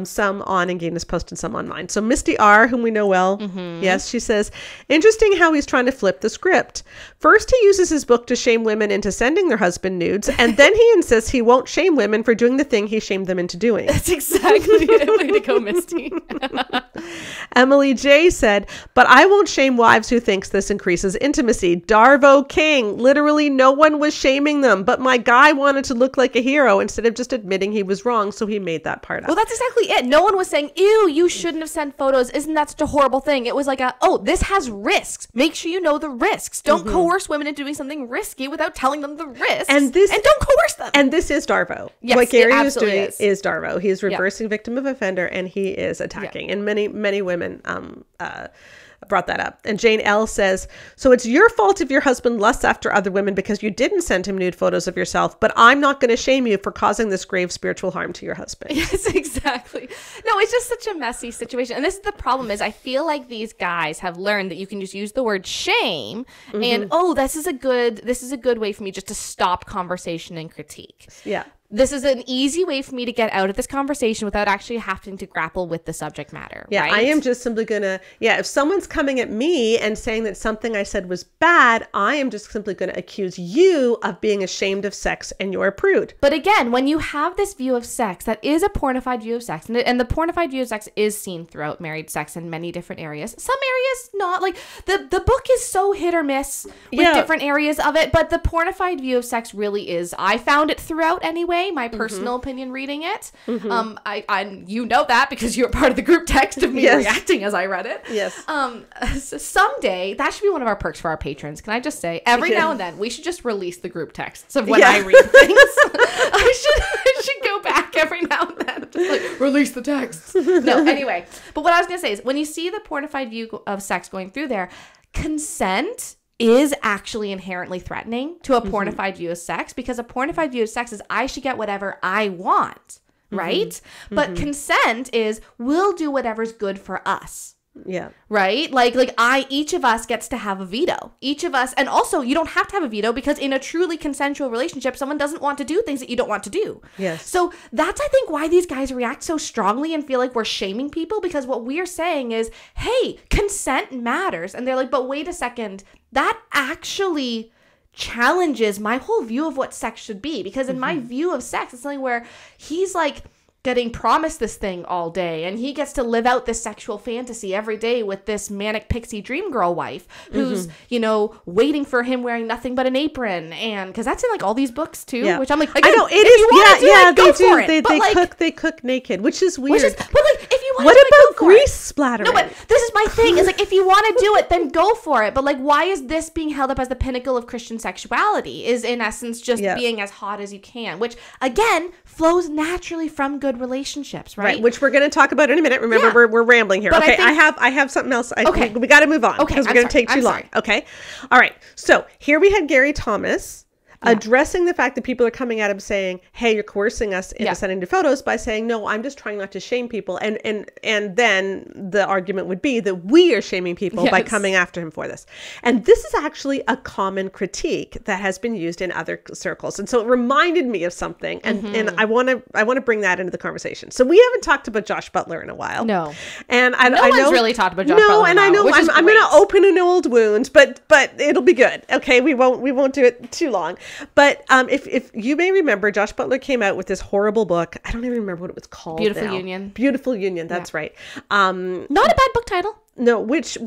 some on Gina's post and some on mine. So Misty R, whom we know well, yes, she says, interesting how he's trying to flip the script. First, he uses his book to shame women into sending their husband nudes, and then he insists he won't shame women for doing the thing he shamed them into doing. That's exactly the way to go, Misty. Emily J said, but I won't shame wives who thinks this increases intimacy. Darvo King, literally no one was shaming them, but my guy wanted to look like a hero instead of just admitting he was wrong, so he made that part up. Well, that's exactly it. No one was saying, ew, you shouldn't have sent photos. Isn't that such a horrible thing? It was like, this has risks. Make sure you know the risks. Don't coerce women into doing something risky without telling them the risks. And don't coerce them. And this is Darvo. Yes, what Gary is doing is Darvo. He is reversing victim of offender, and he is attacking. Yeah. And many women brought that up. And Jane L says, so it's your fault if your husband lusts after other women because you didn't send him nude photos of yourself, but I'm not going to shame you for causing this grave spiritual harm to your husband. Yes, exactly. No, it's just such a messy situation. And this is the problem is I feel like these guys have learned that you can just use the word shame and, this is a good way for me just to stop conversation and critique. Yeah. This is an easy way for me to get out of this conversation without actually having to grapple with the subject matter. Yeah, right? I am just simply gonna, if someone's coming at me and saying that something I said was bad, I am just simply gonna accuse you of being ashamed of sex and you're a prude. But again, when you have this view of sex, that is a pornified view of sex, and the pornified view of sex is seen throughout married sex in many different areas. Some areas not, like the book is so hit or miss with different areas of it, but the pornified view of sex really is, I found it throughout anyway. My personal opinion reading it. I you know that because you were part of the group text of me reacting as I read it. Yes. So someday that should be one of our perks for our patrons. Can I just say every now and then we should just release the group texts of when I read things. I should go back every now and then. Just like release the texts. No, anyway. But what I was gonna say is when you see the pornified view of sex going through there, consent is actually inherently threatening to a pornified view of sex, because a pornified view of sex is I should get whatever I want, right? But consent is we'll do whatever's good for us. Yeah. Right? Like each of us gets to have a veto. Each of us, and also you don't have to have a veto because in a truly consensual relationship, someone doesn't want to do things that you don't want to do. Yes. So that's, I think, why these guys react so strongly and feel like we're shaming people, because what we're saying is, hey, consent matters. And they're like, but wait a second, that actually challenges my whole view of what sex should be. Because in my view of sex, it's something where he's like getting promised this thing all day, and he gets to live out this sexual fantasy every day with this manic pixie dream girl wife who's, waiting for him wearing nothing but an apron, and because that's in like all these books too, which I'm like, again, I know it is. They cook naked, which is weird. But like, if you want, what about grease splattering? No, but this is my thing. Is like, if you want to do it, then go for it. But like, why is this being held up as the pinnacle of Christian sexuality? Is in essence just being as hot as you can, which again flows naturally from good relationships, right? Which we're going to talk about in a minute. Remember, we're rambling here. But okay, I have something else. We got to move on because we're going to take too long. Okay, all right. So here we had Gary Thomas addressing the fact that people are coming at him saying, "Hey, you're coercing us into sending the photos," by saying, "No, I'm just trying not to shame people." And then the argument would be that we are shaming people by coming after him for this. And this is actually a common critique that has been used in other circles. And so it reminded me of something, and I want to bring that into the conversation. So we haven't talked about Josh Butler in a while. No. And I know one's really talked about Josh Butler. No, and I know I'm going to open an old wound, but it'll be good. Okay, we won't do it too long. But if you may remember, Josh Butler came out with this horrible book. I don't even remember what it was called. Beautiful Union. Beautiful Union. That's right. Not a bad book title. No, which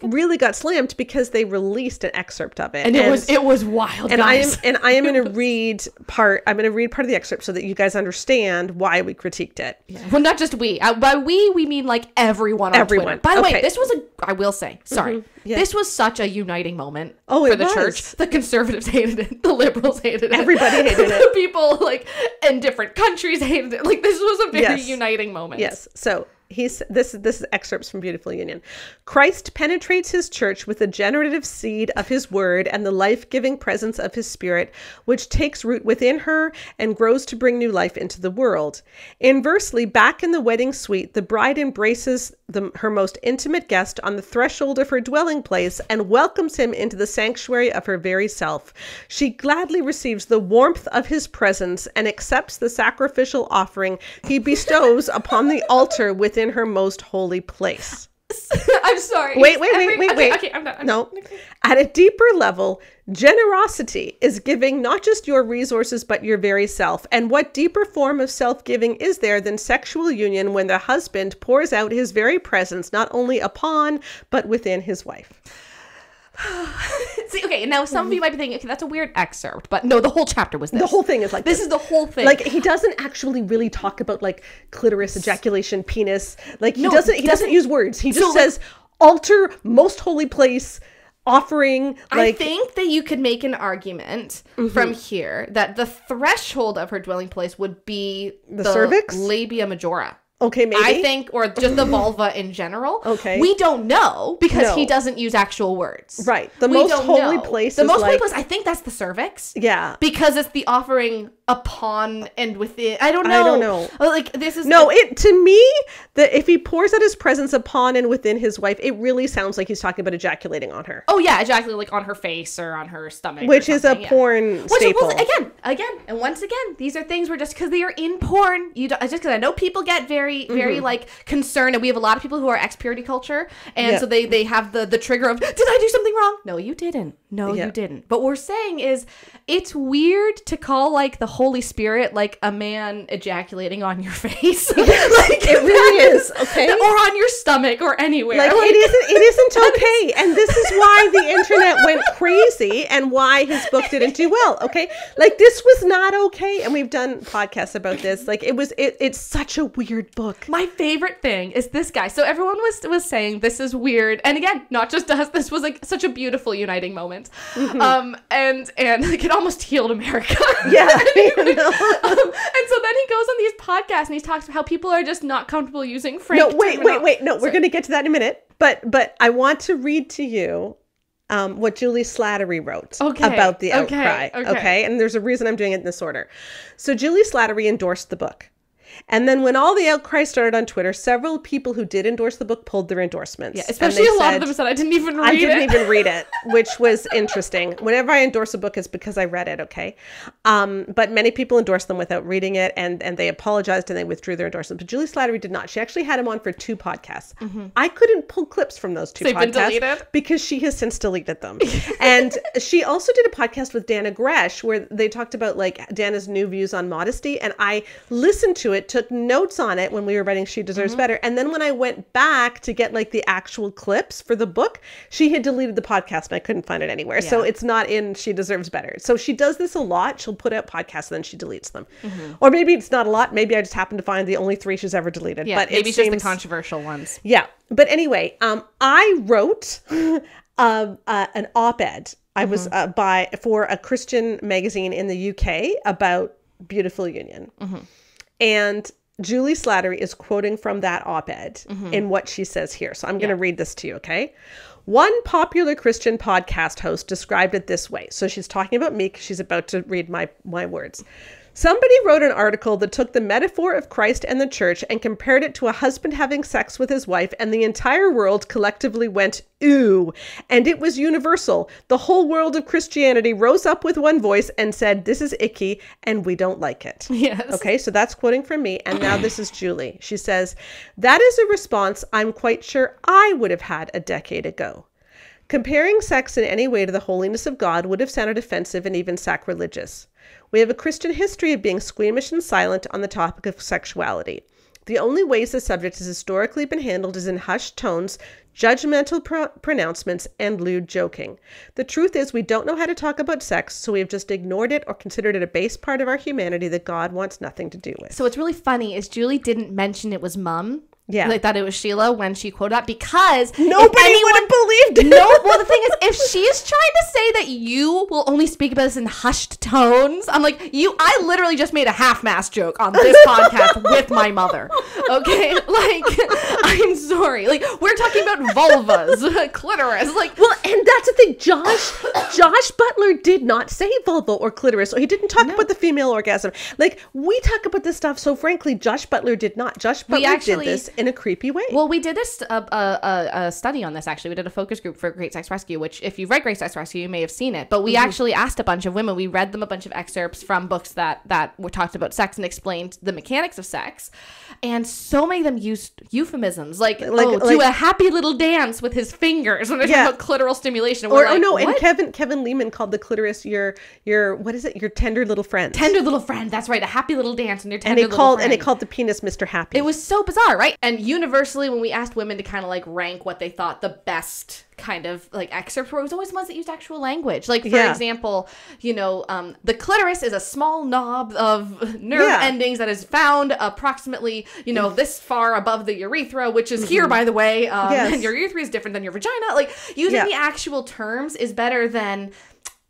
really got slammed because they released an excerpt of it, and it was wild. And guys. I am going to read part. I'm going to read part of the excerpt so that you guys understand why we critiqued it. Yeah. Well, not just we. By we mean like everyone on Twitter. By the way, this was I will say, sorry, this was such a uniting moment for the church. The conservatives hated it. The liberals hated it. Everybody hated it. The people like in different countries hated it. Like this was a very uniting moment. Yes. So This is excerpts from Beautiful Union. Christ penetrates his church with the generative seed of his word and the life-giving presence of his spirit, which takes root within her and grows to bring new life into the world. Inversely, back in the wedding suite, the bride embraces her most intimate guest on the threshold of her dwelling place and welcomes him into the sanctuary of her very self. She gladly receives the warmth of his presence and accepts the sacrificial offering he bestows upon the altar within her most holy place. I'm sorry. Wait. Okay, I'm done. No. At a deeper level, generosity is giving not just your resources, but your very self. And what deeper form of self-giving is there than sexual union when the husband pours out his very presence, not only upon, but within his wife? See, okay, now some of you might be thinking, okay, that's a weird excerpt, but no, the whole chapter was this. The whole thing is like this is the whole thing. Like, he doesn't actually really talk about like clitoris, ejaculation, penis. Like, he doesn't use words. He just says altar, most holy place, offering. Like, I think that you could make an argument from here that the threshold of her dwelling place would be the cervix, labia majora. Okay, maybe. I think, or just the vulva in general. Okay. We don't know because he doesn't use actual words. Right. The most holy place The is most holy like, place, I think that's the cervix. Yeah. Because it's the offering upon and within. I don't know. Like, this is... No, to me, that if he pours out his presence upon and within his wife, it really sounds like he's talking about ejaculating on her. Oh, yeah, ejaculating like on her face or on her stomach. Which is a porn staple. Well, again, and once again, these are things where just because they are in porn, just because I know people get very like concerned, and we have a lot of people who are ex-purity culture, and so they have the trigger of, did I do something wrong? No, you didn't. No, you didn't. But what we're saying is, it's weird to call like the Holy Spirit like a man ejaculating on your face. Like, it really is, okay? Or on your stomach or anywhere. Like, it isn't okay. And this is why the internet went crazy and why his book didn't do well, okay? Like, this was not okay. And we've done podcasts about this. Like, it's such a weird book. My favorite thing is this guy. So everyone was saying this is weird. And again, not just us. This was like such a beautiful uniting moment. And like, it almost healed America. Yeah. And so then he goes on these podcasts and he talks about how people are just not comfortable using frank wait. No, we're going to get to that in a minute. But I want to read to you what Julie Slattery wrote about the outcry. Okay. And there's a reason I'm doing it in this order. So Julie Slattery endorsed the book. And then when all the outcry started on Twitter, several people who did endorse the book pulled their endorsements. Yeah, especially a lot of them said, I didn't even read it, which was interesting. Whenever I endorse a book, it's because I read it, okay? But many people endorsed them without reading it, and they apologized and they withdrew their endorsement. But Julie Slattery did not. She actually had him on for 2 podcasts. I couldn't pull clips from those 2 podcasts. Been deleted? Because she has since deleted them. And she also did a podcast with Dana Gresh where they talked about like Dana's new views on modesty, and I listened to it, took notes on it when we were writing She Deserves Better. And then when I went back to get like the actual clips for the book, she had deleted the podcast and I couldn't find it anywhere. Yeah. So it's not in She Deserves Better. So she does this a lot. She'll put out podcasts and then she deletes them. Or maybe it's not a lot. Maybe I just happen to find the only 3 she's ever deleted. Yeah, but maybe it's just the controversial ones. Yeah. But anyway, I wrote an op-ed. I was for a Christian magazine in the UK about Beautiful Union. And Julie Slattery is quoting from that op-ed in what she says here. So I'm going to read this to you, okay? One popular Christian podcast host described it this way. So she's talking about me because she's about to read my words. Somebody wrote an article that took the metaphor of Christ and the church and compared it to a husband having sex with his wife, and the entire world collectively went, ooh. And it was universal. The whole world of Christianity rose up with one voice and said, this is icky and we don't like it. Yes. Okay, so that's quoting from me. And now this is Julie. She says, that is a response I'm quite sure I would have had a decade ago. Comparing sex in any way to the holiness of God would have sounded offensive and even sacrilegious. We have a Christian history of being squeamish and silent on the topic of sexuality. The only ways the subject has historically been handled is in hushed tones, judgmental pronouncements, and lewd joking. The truth is we don't know how to talk about sex, so we have just ignored it or considered it a base part of our humanity that God wants nothing to do with. So what's really funny is Julie didn't mention it was mum. Yeah. Like that it was Sheila when she quoted that because nobody would have believed it. No, well, the thing is, if she's trying to say that you will only speak about this in hushed tones, I'm like, I literally just made a half-mast joke on this podcast with my mother. Okay? Like, I'm sorry. Like, we're talking about vulvas, clitoris. Like, well, and that's the thing. Josh Butler did not say vulva or clitoris, or he didn't talk about the female orgasm. Like, we talk about this stuff, so frankly, Josh Butler did not. Josh Butler did this in a creepy way. Well, we did a study on this, actually. We did a focus group for Great Sex Rescue, which if you've read Great Sex Rescue, you may have seen it. But we actually asked a bunch of women. We read them a bunch of excerpts from books that were talked about sex and explained the mechanics of sex. And so many of them used euphemisms, like do a happy little dance with his fingers when they're talking about clitoral stimulation. And Kevin Lehman called the clitoris your what is it? Your tender little friend. Tender little friend. That's right. A happy little dance and your tender little friend. And they called the penis Mr. Happy. It was so bizarre, right? And universally, when we asked women to kind of like rank what they thought the best kind of like excerpts were, it was always the ones that used actual language. Like, for example, the clitoris is a small knob of nerve endings that is found approximately, this far above the urethra, which is here, by the way. And your urethra is different than your vagina. Like, using the actual terms is better than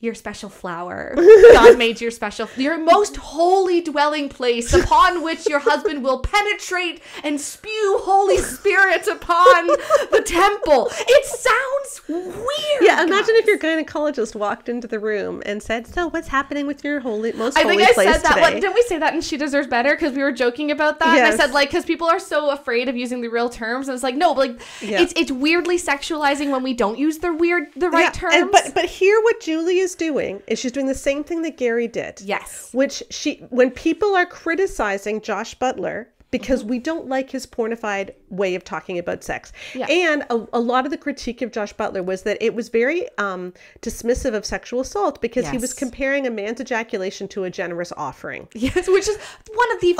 your special flower. God made your most holy dwelling place, upon which your husband will penetrate and spew Holy Spirit upon the temple. It sounds weird. Yeah, imagine if your gynecologist walked into the room and said, "So, what's happening with your holy place today?" I think I said that. Didn't we say that in She Deserves Better? Because we were joking about that. Yes. And I said, because people are so afraid of using the real terms. And it's like, no, it's weirdly sexualizing when we don't use the right terms. But here what Julie is doing is she's doing the same thing that Gary did. Yes. Which when people are criticizing Josh Butler because we don't like his pornified way of talking about sex. Yeah. And a lot of the critique of Josh Butler was that it was very dismissive of sexual assault because he was comparing a man's ejaculation to a generous offering. Yes, which is one of the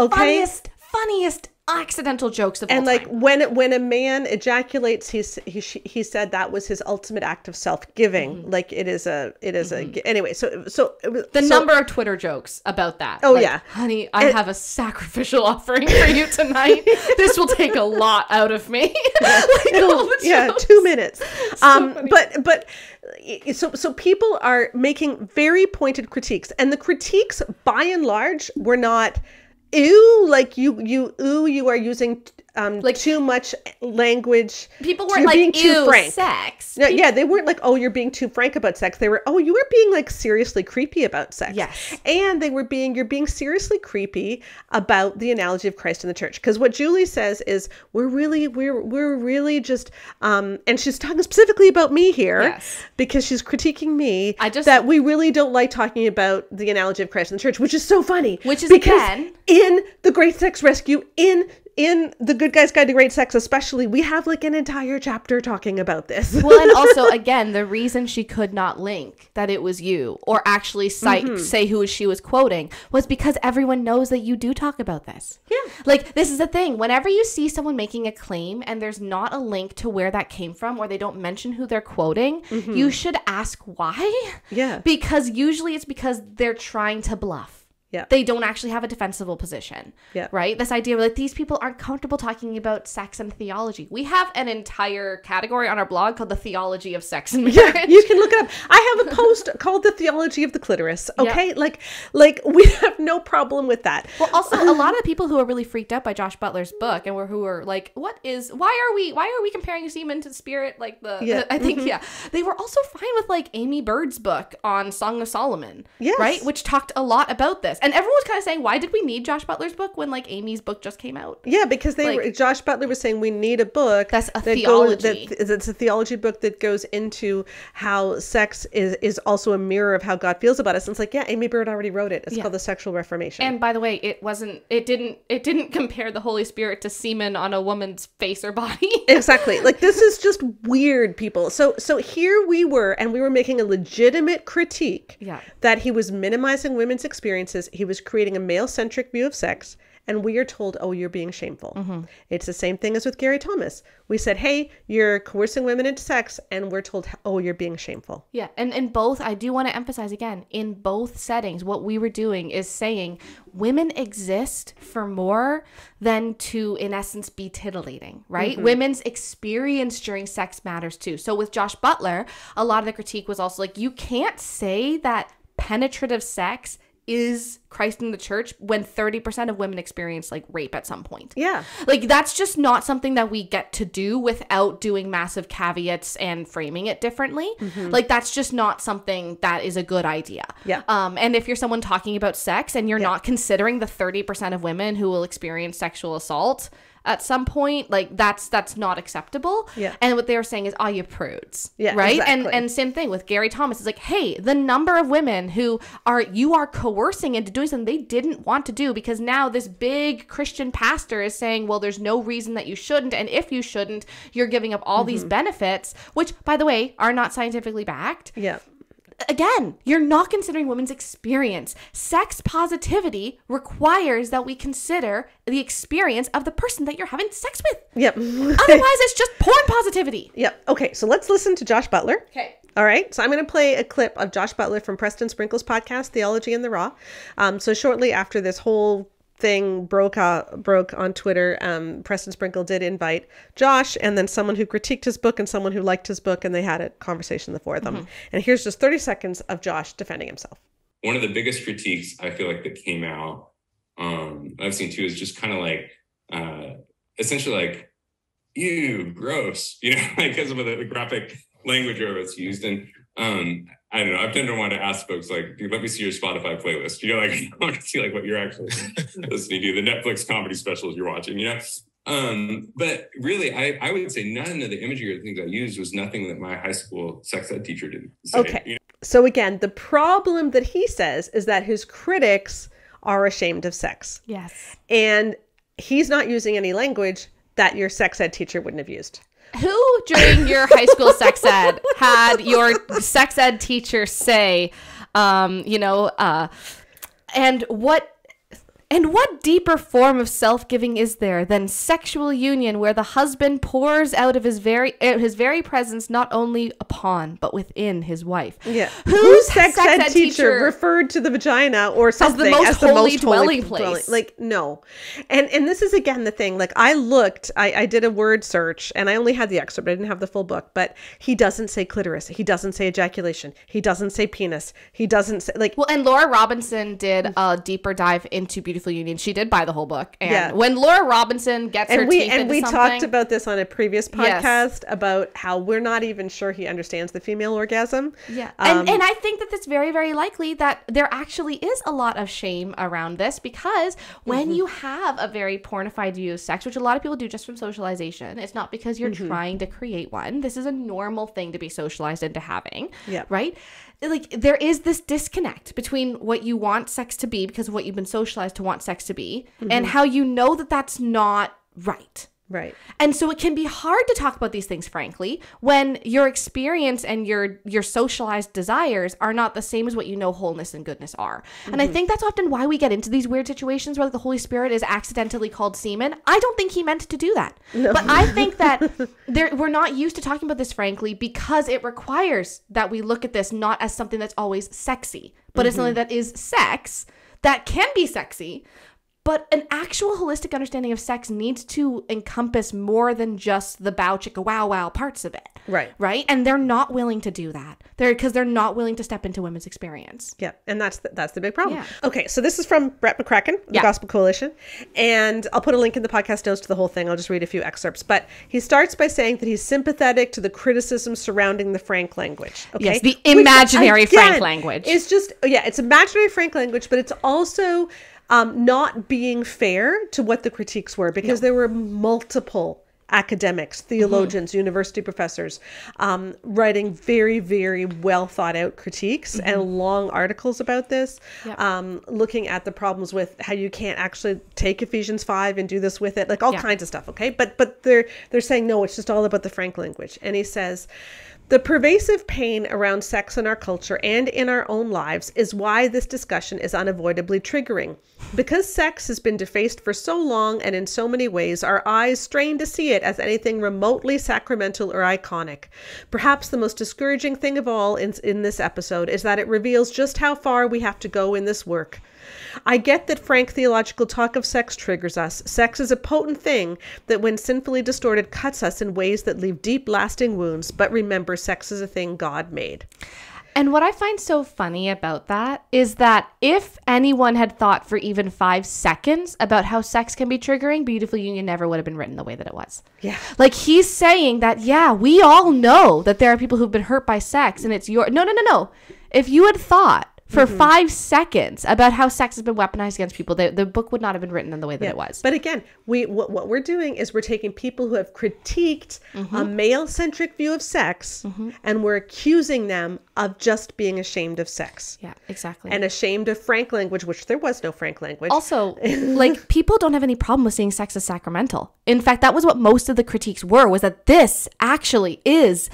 funniest accidental jokes of all time. And like when a man ejaculates, he said that was his ultimate act of self-giving. Like it is a anyway. So the number of Twitter jokes about that. Oh, like, honey, I have a sacrificial offering for you tonight. This will take a lot out of me. 2 minutes. So people are making very pointed critiques, and the critiques by and large were not, "Ew, like you are using too much language. People weren't like, being too frank. Sex. Yeah, they weren't like, oh, you're being too frank about sex. They were, oh, you were being like seriously creepy about sex. Yes. And you're being seriously creepy about the analogy of Christ in the church. Because what Julie says is, we're really just, and she's talking specifically about me here, yes, because she's critiquing me, that we really don't like talking about the analogy of Christ in the church, which is so funny. Which is, again, in the Great Sex Rescue, in The Good Guy's Guide to Great Sex especially, we have like an entire chapter talking about this. Well, and also, again, the reason she could not link that it was you or actually say who she was quoting was because everyone knows that you do talk about this. Yeah. Like, this is the thing. Whenever you see someone making a claim and there's not a link to where that came from, or they don't mention who they're quoting, you should ask why. Yeah. Because usually it's because they're trying to bluff. Yeah. They don't actually have a defensible position. Yeah. Right? This idea of like, these people aren't comfortable talking about sex and theology. We have an entire category on our blog called The Theology of Sex and Marriage. Yeah, you can look it up. I have a post called The Theology of the Clitoris. Okay? Yep. Like we have no problem with that. Well, also a lot of the people who are really freaked out by Josh Butler's book and who are like, why are we comparing semen to spirit? Like I think they were also fine with like Amy Bird's book on Song of Solomon. Yes. Right? Which talked a lot about this. And everyone was kind of saying, why did we need Josh Butler's book when like Amy's book just came out? Yeah, because Josh Butler was saying we need a book that's a theology. It's a theology book that goes into how sex is also a mirror of how God feels about us. And it's like, yeah, Amy Bird already wrote it. It's called The Sexual Reformation. And by the way, it didn't compare the Holy Spirit to semen on a woman's face or body. Exactly. Like, this is just weird, people. So here we were, and we were making a legitimate critique that he was minimizing women's experiences. He was creating a male-centric view of sex, and we are told, oh, you're being shameful. It's the same thing as with Gary Thomas. We said, hey, you're coercing women into sex, and we're told, oh, you're being shameful. Yeah. And in both, I do want to emphasize again, in both settings, what we were doing is saying women exist for more than to, in essence, be titillating, right? Women's experience during sex matters too. So with Josh Butler, a lot of the critique was also like, you can't say that penetrative sex is Christ in the church when 30% of women experience like rape at some point. Yeah. Like that's just not something that we get to do without doing massive caveats and framing it differently. Like that's just not something that is a good idea. Yeah. And if you're someone talking about sex and you're not considering the 30% of women who will experience sexual assault at some point, like that's not acceptable. Yeah. And what they were saying is, oh, you prudes. Yeah, right. exactly. And same thing with Gary Thomas. It's like, hey, the number of women who you are coercing into doing something they didn't want to do because now this big Christian pastor is saying, well, there's no reason that you shouldn't. And if you shouldn't, you're giving up all these benefits, which, by the way, are not scientifically backed. Yeah. Again, you're not considering women's experience. Sex positivity requires that we consider the experience of the person that you're having sex with. Yep. Otherwise, it's just porn positivity. Yep. Okay, so let's listen to Josh Butler. Okay. All right. So I'm going to play a clip of Josh Butler from Preston Sprinkle's podcast, Theology in the Raw. So shortly after this whole thing broke on Twitter, Preston Sprinkle did invite Josh and then someone who critiqued his book and someone who liked his book, and they had a conversation, the four of them. And here's just 30 seconds of Josh defending himself. One of the biggest critiques I feel like that came out, I've seen too, is just kind of like, essentially like, ew, gross, you know, because of the graphic language of it's used. And I don't know, I've tended to want to ask folks like, dude, let me see your Spotify playlist. You know, like I want to see like what you're actually listening to, the Netflix comedy specials you're watching, you know? But really, I would say none of the imagery or the things I used was nothing that my high school sex ed teacher didn't say. Okay. You know? So again, the problem that he says is that his critics are ashamed of sex. Yes. And he's not using any language that your sex ed teacher wouldn't have used. Who during your high school sex ed had your sex ed teacher say, and what deeper form of self-giving is there than sexual union where the husband pours out of his very presence not only upon but within his wife? Yeah. Whose sex ed teacher referred to the vagina or something as the most holy place? Like, no. And this is again the thing. Like I did a word search and I only had the excerpt. I didn't have the full book, but he doesn't say clitoris. He doesn't say ejaculation. He doesn't say penis. He doesn't say like. Well, and Laura Robinson did a deeper dive into Beautiful Union. She did buy the whole book. And when Laura Robinson gets her teeth into we something, talked about this on a previous podcast about how we're not even sure he understands the female orgasm. Yeah. And I think that it's very, very likely that there actually is a lot of shame around this because when you have a very pornified view of sex, which a lot of people do just from socialization, it's not because you're trying to create one. This is a normal thing to be socialized into having. Yeah. Right? Like there is this disconnect between what you want sex to be because of what you've been socialized to want sex to be and how you know that that's not right. Right. And so it can be hard to talk about these things, frankly, when your experience and your socialized desires are not the same as what you know wholeness and goodness are. And I think that's often why we get into these weird situations where like, the Holy Spirit is accidentally called semen. I don't think he meant to do that. No. But I think that we're not used to talking about this, frankly, because it requires that we look at this not as something that's always sexy, but as something that is sex, that can be sexy. But an actual holistic understanding of sex needs to encompass more than just the bow chicka wow wow parts of it. Right. Right. And they're not willing to do that. Because they're not willing to step into women's experience. Yeah. And that's the big problem. Yeah. Okay. So this is from Brett McCracken, the Gospel Coalition. And I'll put a link in the podcast notes to the whole thing. I'll just read a few excerpts. But he starts by saying that he's sympathetic to the criticism surrounding the frank language. Okay. Yes. The imaginary frank language. It's just, it's imaginary frank language, but it's also not being fair to what the critiques were because there were multiple academics, theologians, university professors writing very, very well thought out critiques and long articles about this, looking at the problems with how you can't actually take Ephesians 5 and do this with it, like all kinds of stuff. Okay. But they're saying, no, it's just all about the frank language. And he says, The pervasive pain around sex in our culture and in our own lives is why this discussion is unavoidably triggering. Because sex has been defaced for so long and in so many ways, our eyes strain to see it as anything remotely sacramental or iconic. Perhaps the most discouraging thing of all in this episode is that it reveals just how far we have to go in this work. I get that frank theological talk of sex triggers us. Sex is a potent thing that when sinfully distorted cuts us in ways that leave deep lasting wounds. But remember, sex is a thing God made. And what I find so funny about that is that if anyone had thought for even 5 seconds about how sex can be triggering, Beautiful Union never would have been written the way that it was. Yeah. Like he's saying that, yeah, we all know that there are people who've been hurt by sex and it's your... No. If you had thought for 5 seconds about how sex has been weaponized against people, the book would not have been written in the way that it was. But again, what we're doing is we're taking people who have critiqued a male-centric view of sex and we're accusing them of just being ashamed of sex. Yeah, exactly. And ashamed of frank language, which there was no frank language. Also, like, people don't have any problem with seeing sex as sacramental. In fact, that was what most of the critiques were, was that this actually is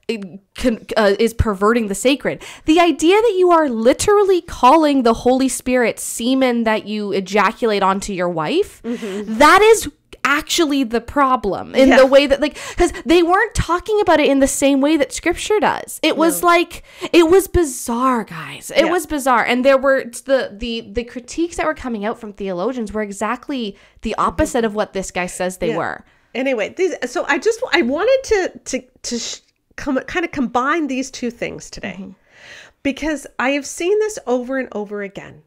is perverting the sacred. The idea that you are literally calling the Holy Spirit semen that you ejaculate onto your wife, that is actually the problem in the way that, like, because they weren't talking about it in the same way that scripture does. It was like, it was bizarre, guys. It was bizarre. And there were the critiques that were coming out from theologians were exactly the opposite of what this guy says they were. Anyway, so I wanted to kind of combine these two things today, because I have seen this over and over again,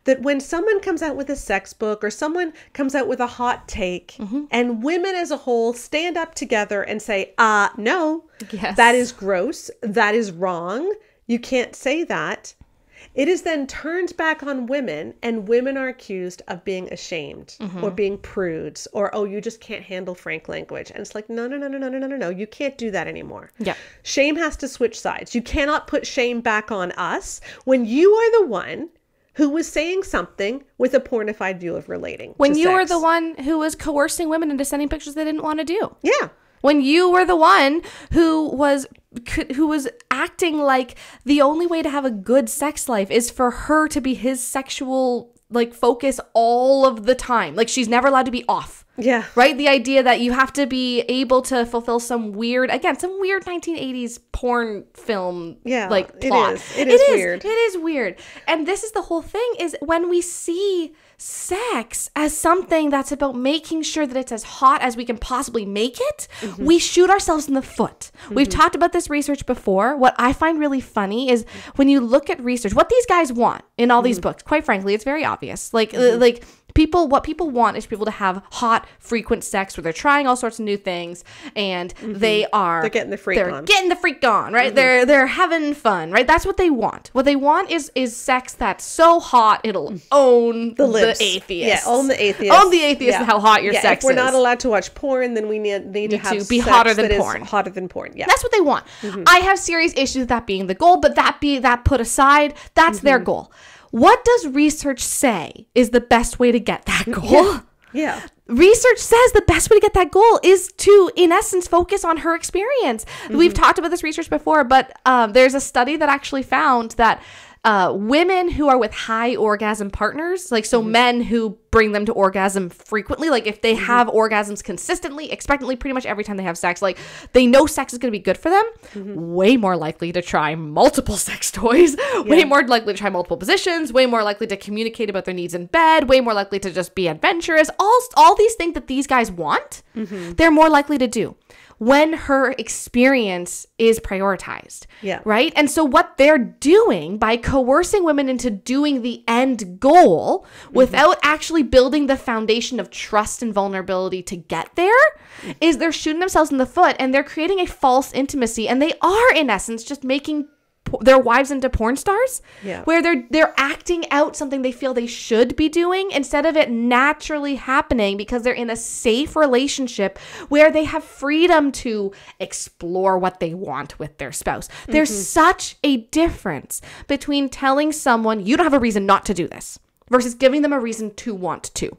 that when someone comes out with a sex book or someone comes out with a hot take and women as a whole stand up together and say, no, that is gross. That is wrong. You can't say that. It is then turned back on women, and women are accused of being ashamed or being prudes, or, oh, you just can't handle frank language. And it's like, no, you can't do that anymore. Yeah. Shame has to switch sides. You cannot put shame back on us when you are the one who was saying something with a pornified view of relating. When you were the one who was coercing women into sending pictures they didn't want to do. Yeah. When you were the one who was acting like the only way to have a good sex life is for her to be his sexual, like, focus all of the time. Like, she's never allowed to be off. Yeah. Right? The idea that you have to be able to fulfill some weird 1980s porn film like plot. It is weird. It is weird. And this is the whole thing, is when we see sex as something that's about making sure that it's as hot as we can possibly make it, we shoot ourselves in the foot. We've talked about this research before. What I find really funny is when you look at research, what these guys want in all these books, quite frankly, it's very obvious. What people want is people to have hot, frequent sex where they're trying all sorts of new things, and they're getting the freak on. Getting the freak on, right? They're having fun, right? That's what they want. What they want is sex that's so hot it'll own the atheist. Yeah, own the atheist. Own the atheist and how hot your sex is. If we're not allowed to watch porn, then we need to have be sex hotter than that porn. Is hotter than porn. Yeah. That's what they want. I have serious issues with that being the goal, but that put aside, that's their goal. What does research say is the best way to get that goal? Yeah. Research says the best way to get that goal is to, in essence, focus on her experience. We've talked about this research before, but there's a study that actually found that women who are with high orgasm partners, like, so men who bring them to orgasm frequently, like if they have orgasms consistently, expectantly, pretty much every time they have sex, like they know sex is going to be good for them, way more likely to try multiple sex toys, way more likely to try multiple positions, way more likely to communicate about their needs in bed, way more likely to just be adventurous. All these things that these guys want, they're more likely to do when her experience is prioritized. Yeah. Right? And so what they're doing by coercing women into doing the end goal without actually building the foundation of trust and vulnerability to get there is they're shooting themselves in the foot, and they're creating a false intimacy, and they are, in essence, just making their wives into porn stars, where they're acting out something they feel they should be doing instead of it naturally happening because they're in a safe relationship where they have freedom to explore what they want with their spouse. There's such a difference between telling someone you don't have a reason not to do this versus giving them a reason to want to.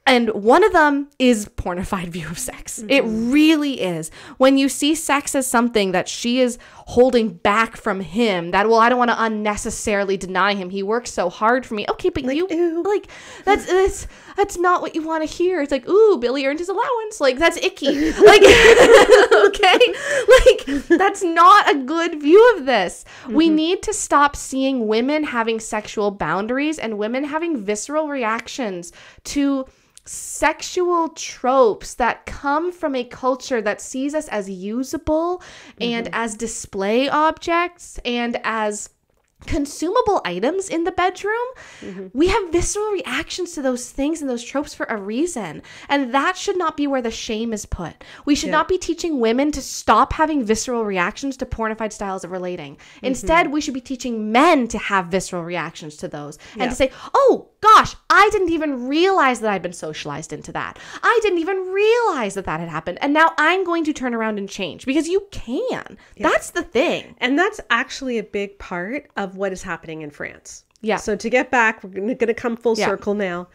And one of them is pornified view of sex. Mm-hmm. It really is. When you see sex as something that she is holding back from him, that, well, I don't want to unnecessarily deny him. He works so hard for me. Okay, but like, you, like, that's not what you want to hear. It's like, ooh, Billy earned his allowance. Like, that's icky. Like, okay? Like, that's not a good view of this. Mm-hmm. We need to stop seeing women having sexual boundaries and women having visceral reactions to sexual tropes that come from a culture that sees us as usable and as display objects and as consumable items in the bedroom. We have visceral reactions to those things and those tropes for a reason. And that should not be where the shame is put. We should not be teaching women to stop having visceral reactions to pornified styles of relating. Instead, we should be teaching men to have visceral reactions to those and to say, oh, gosh, I didn't even realize that I'd been socialized into that. I didn't even realize that that had happened. And now I'm going to turn around and change, because you can. That's the thing. And that's actually a big part of what is happening in France. Yeah. So to get back, we're going to come full circle now.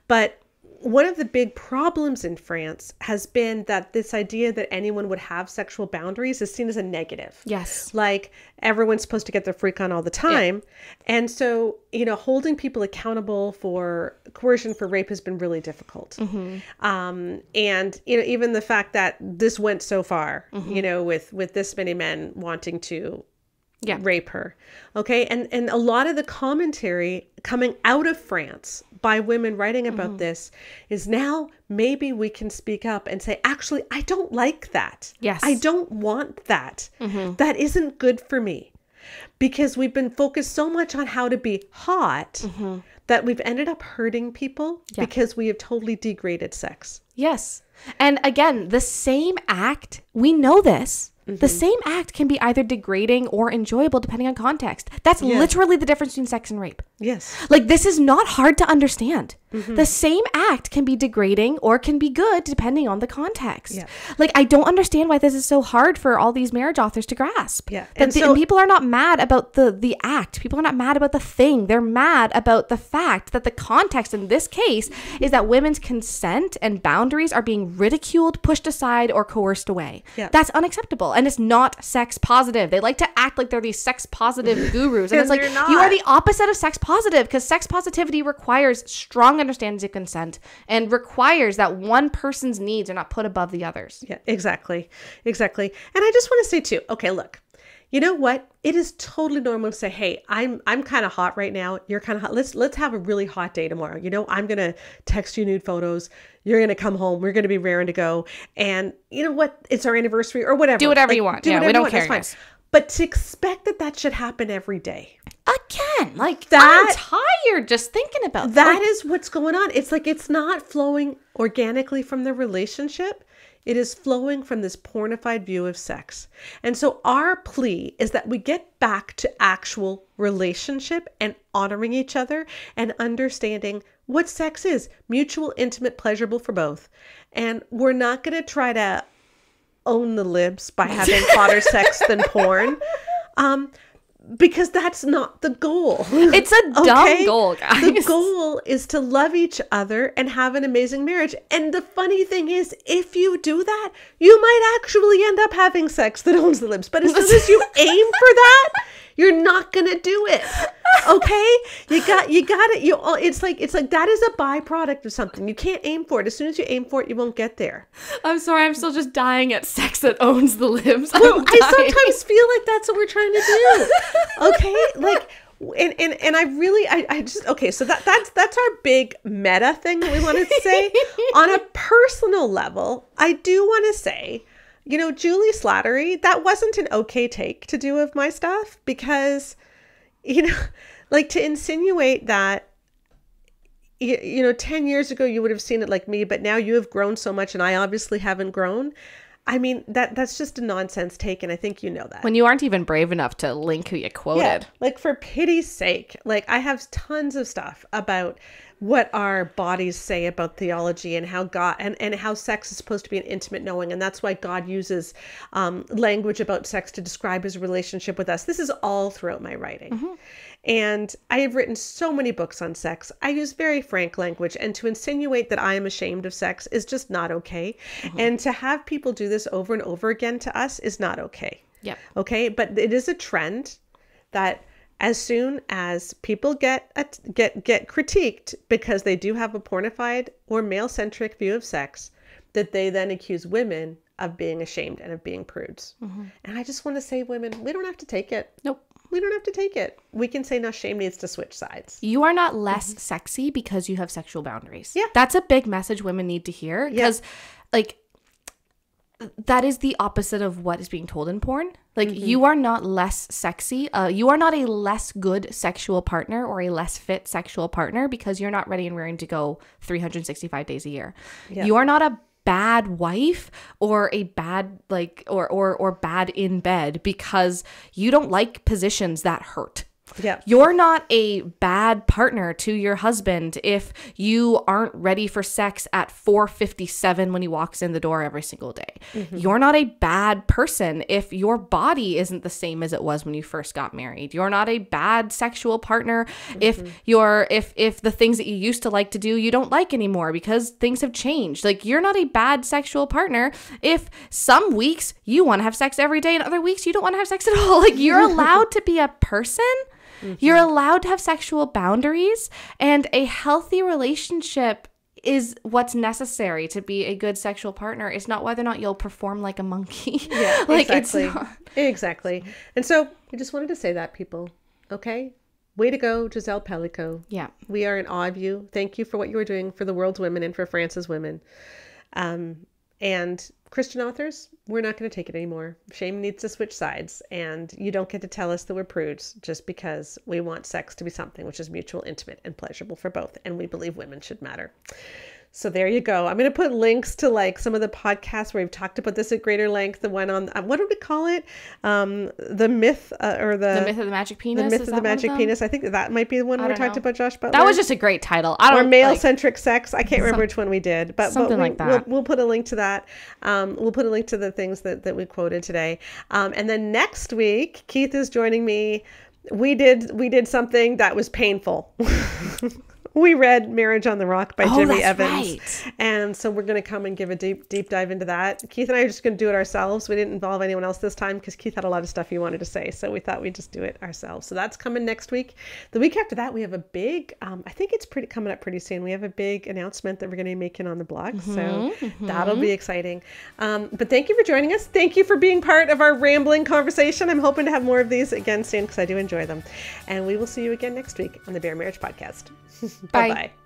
But one of the big problems in France has been that this idea that anyone would have sexual boundaries is seen as a negative. Yes. Like, everyone's supposed to get their freak on all the time. Yeah. And so, you know, holding people accountable for coercion for rape has been really difficult. And, you know, even the fact that this went so far, you know, with this many men wanting to rape her. Okay. And a lot of the commentary coming out of France by women writing about this is, now maybe we can speak up and say, actually, I don't like that. Yes. I don't want that. That isn't good for me. Because we've been focused so much on how to be hot that we've ended up hurting people because we have totally degraded sex. Yes. And again, the same act, we know this. The same act can be either degrading or enjoyable depending on context. That's literally the difference between sex and rape. Yes. Like, this is not hard to understand. The same act can be degrading or can be good depending on the context. Yeah. Like, I don't understand why this is so hard for all these marriage authors to grasp. Yeah. And people are not mad about the act. People are not mad about the thing. They're mad about the fact that the context in this case is that women's consent and boundaries are being ridiculed, pushed aside, or coerced away. Yeah. That's unacceptable. And it's not sex positive. They like to act like they're these sex positive gurus. And it's like, you are the opposite of sex positive, because sex positivity requires strong understanding of consent and requires that one person's needs are not put above the others. Yeah, exactly. Exactly. And I just want to say too, okay, look, you know what? It is totally normal to say, hey, I'm kind of hot right now. You're kind of hot. Let's have a really hot day tomorrow. You know, I'm going to text you nude photos. You're going to come home. We're going to be raring to go. And you know what? It's our anniversary or whatever. Do whatever you want. Yeah, we don't care. That's fine. But to expect that should happen every day. Again, like, I'm tired just thinking about that. That is what's going on. It's like, it's not flowing organically from the relationship. It is flowing from this pornified view of sex. And so our plea is that we get back to actual relationship and honoring each other and understanding what sex is: mutual, intimate, pleasurable for both. And we're not going to try to own the libs by having hotter sex than porn. Because that's not the goal. It's a dumb goal, guys. The goal is to love each other and have an amazing marriage. And the funny thing is, if you do that, you might actually end up having sex that owns the libs. But as soon as you aim for that, you're not going to do it. Okay? You got it. It's like that is a byproduct of something. You can't aim for it. As soon as you aim for it, you won't get there. I'm sorry. I'm still just dying at sex that owns the libs. Well, I sometimes feel like that's what we're trying to do. Okay? Like, and I just, okay, so that's our big meta thing that we want to say. On a personal level, I do want to say, you know, Julie Slattery, that wasn't an okay take to do of my stuff, because, you know, like, to insinuate that, you know, 10 years ago you would have seen it like me, but now you have grown so much and I obviously haven't grown. I mean, that's just a nonsense take, and I think you know that. When you aren't even brave enough to link who you quoted. Yeah, like, for pity's sake, like, I have tons of stuff about what our bodies say about theology and how God and how sex is supposed to be an intimate knowing. And that's why God uses language about sex to describe his relationship with us. This is all throughout my writing. And I have written so many books on sex. I use very frank language, and to insinuate that I am ashamed of sex is just not okay. And to have people do this over and over again to us is not okay. Yeah. Okay. But it is a trend that as soon as people get critiqued because they do have a pornified or male-centric view of sex, that they then accuse women of being ashamed and of being prudes. And I just want to say, women, we don't have to take it. Nope. We don't have to take it. We can say, no, shame needs to switch sides. You are not less sexy because you have sexual boundaries. Yeah. That's a big message women need to hear, because like that is the opposite of what is being told in porn. Like you are not less sexy. You are not a less good sexual partner or a less fit sexual partner because you're not ready and raring to go 365 days a year. Yeah. You are not a bad wife or a bad or bad in bed because you don't like positions that hurt. Yeah. You're not a bad partner to your husband if you aren't ready for sex at 4:57 when he walks in the door every single day. You're not a bad person if your body isn't the same as it was when you first got married. You're not a bad sexual partner if the things that you used to like to do you don't like anymore because things have changed. Like, you're not a bad sexual partner if some weeks you want to have sex every day and other weeks you don't want to have sex at all. Like, you're allowed to be a person. You're allowed to have sexual boundaries, and a healthy relationship is what's necessary to be a good sexual partner. It's not whether or not you'll perform like a monkey. Yeah, like, exactly. It's not. Exactly. And so I just wanted to say that, people. Okay? Way to go, Gisele Pelicot. Yeah. We are in awe of you. Thank you for what you are doing for the world's women and for France's women. And Christian authors, we're not going to take it anymore. Shame needs to switch sides, and you don't get to tell us that we're prudes just because we want sex to be something which is mutual, intimate, and pleasurable for both, and we believe women should matter. So there you go. I'm going to put links to like some of the podcasts where we've talked about this at greater length. The one on, what did we call it? The myth The myth of the magic penis. The myth of the magic penis. I think that might be the one where we talked about Josh Butler. That was just a great title. Or male-centric sex. I can't remember which one we did, but something like that. We'll put a link to that. We'll put a link to the things that we quoted today. And then next week, Keith is joining me. We did something that was painful. We read Marriage on the Rock by Jimmy Evans. Right. And so we're going to come and give a deep dive into that. Keith and I are just going to do it ourselves. We didn't involve anyone else this time because Keith had a lot of stuff he wanted to say. So we thought we'd just do it ourselves. So that's coming next week. The week after that, we have a big, I think it's coming up pretty soon. We have a big announcement that we're going to be making on the blog. So that'll be exciting. But thank you for joining us. Thank you for being part of our rambling conversation. I'm hoping to have more of these again soon because I do enjoy them. And we will see you again next week on the Bare Marriage Podcast. Bye-bye.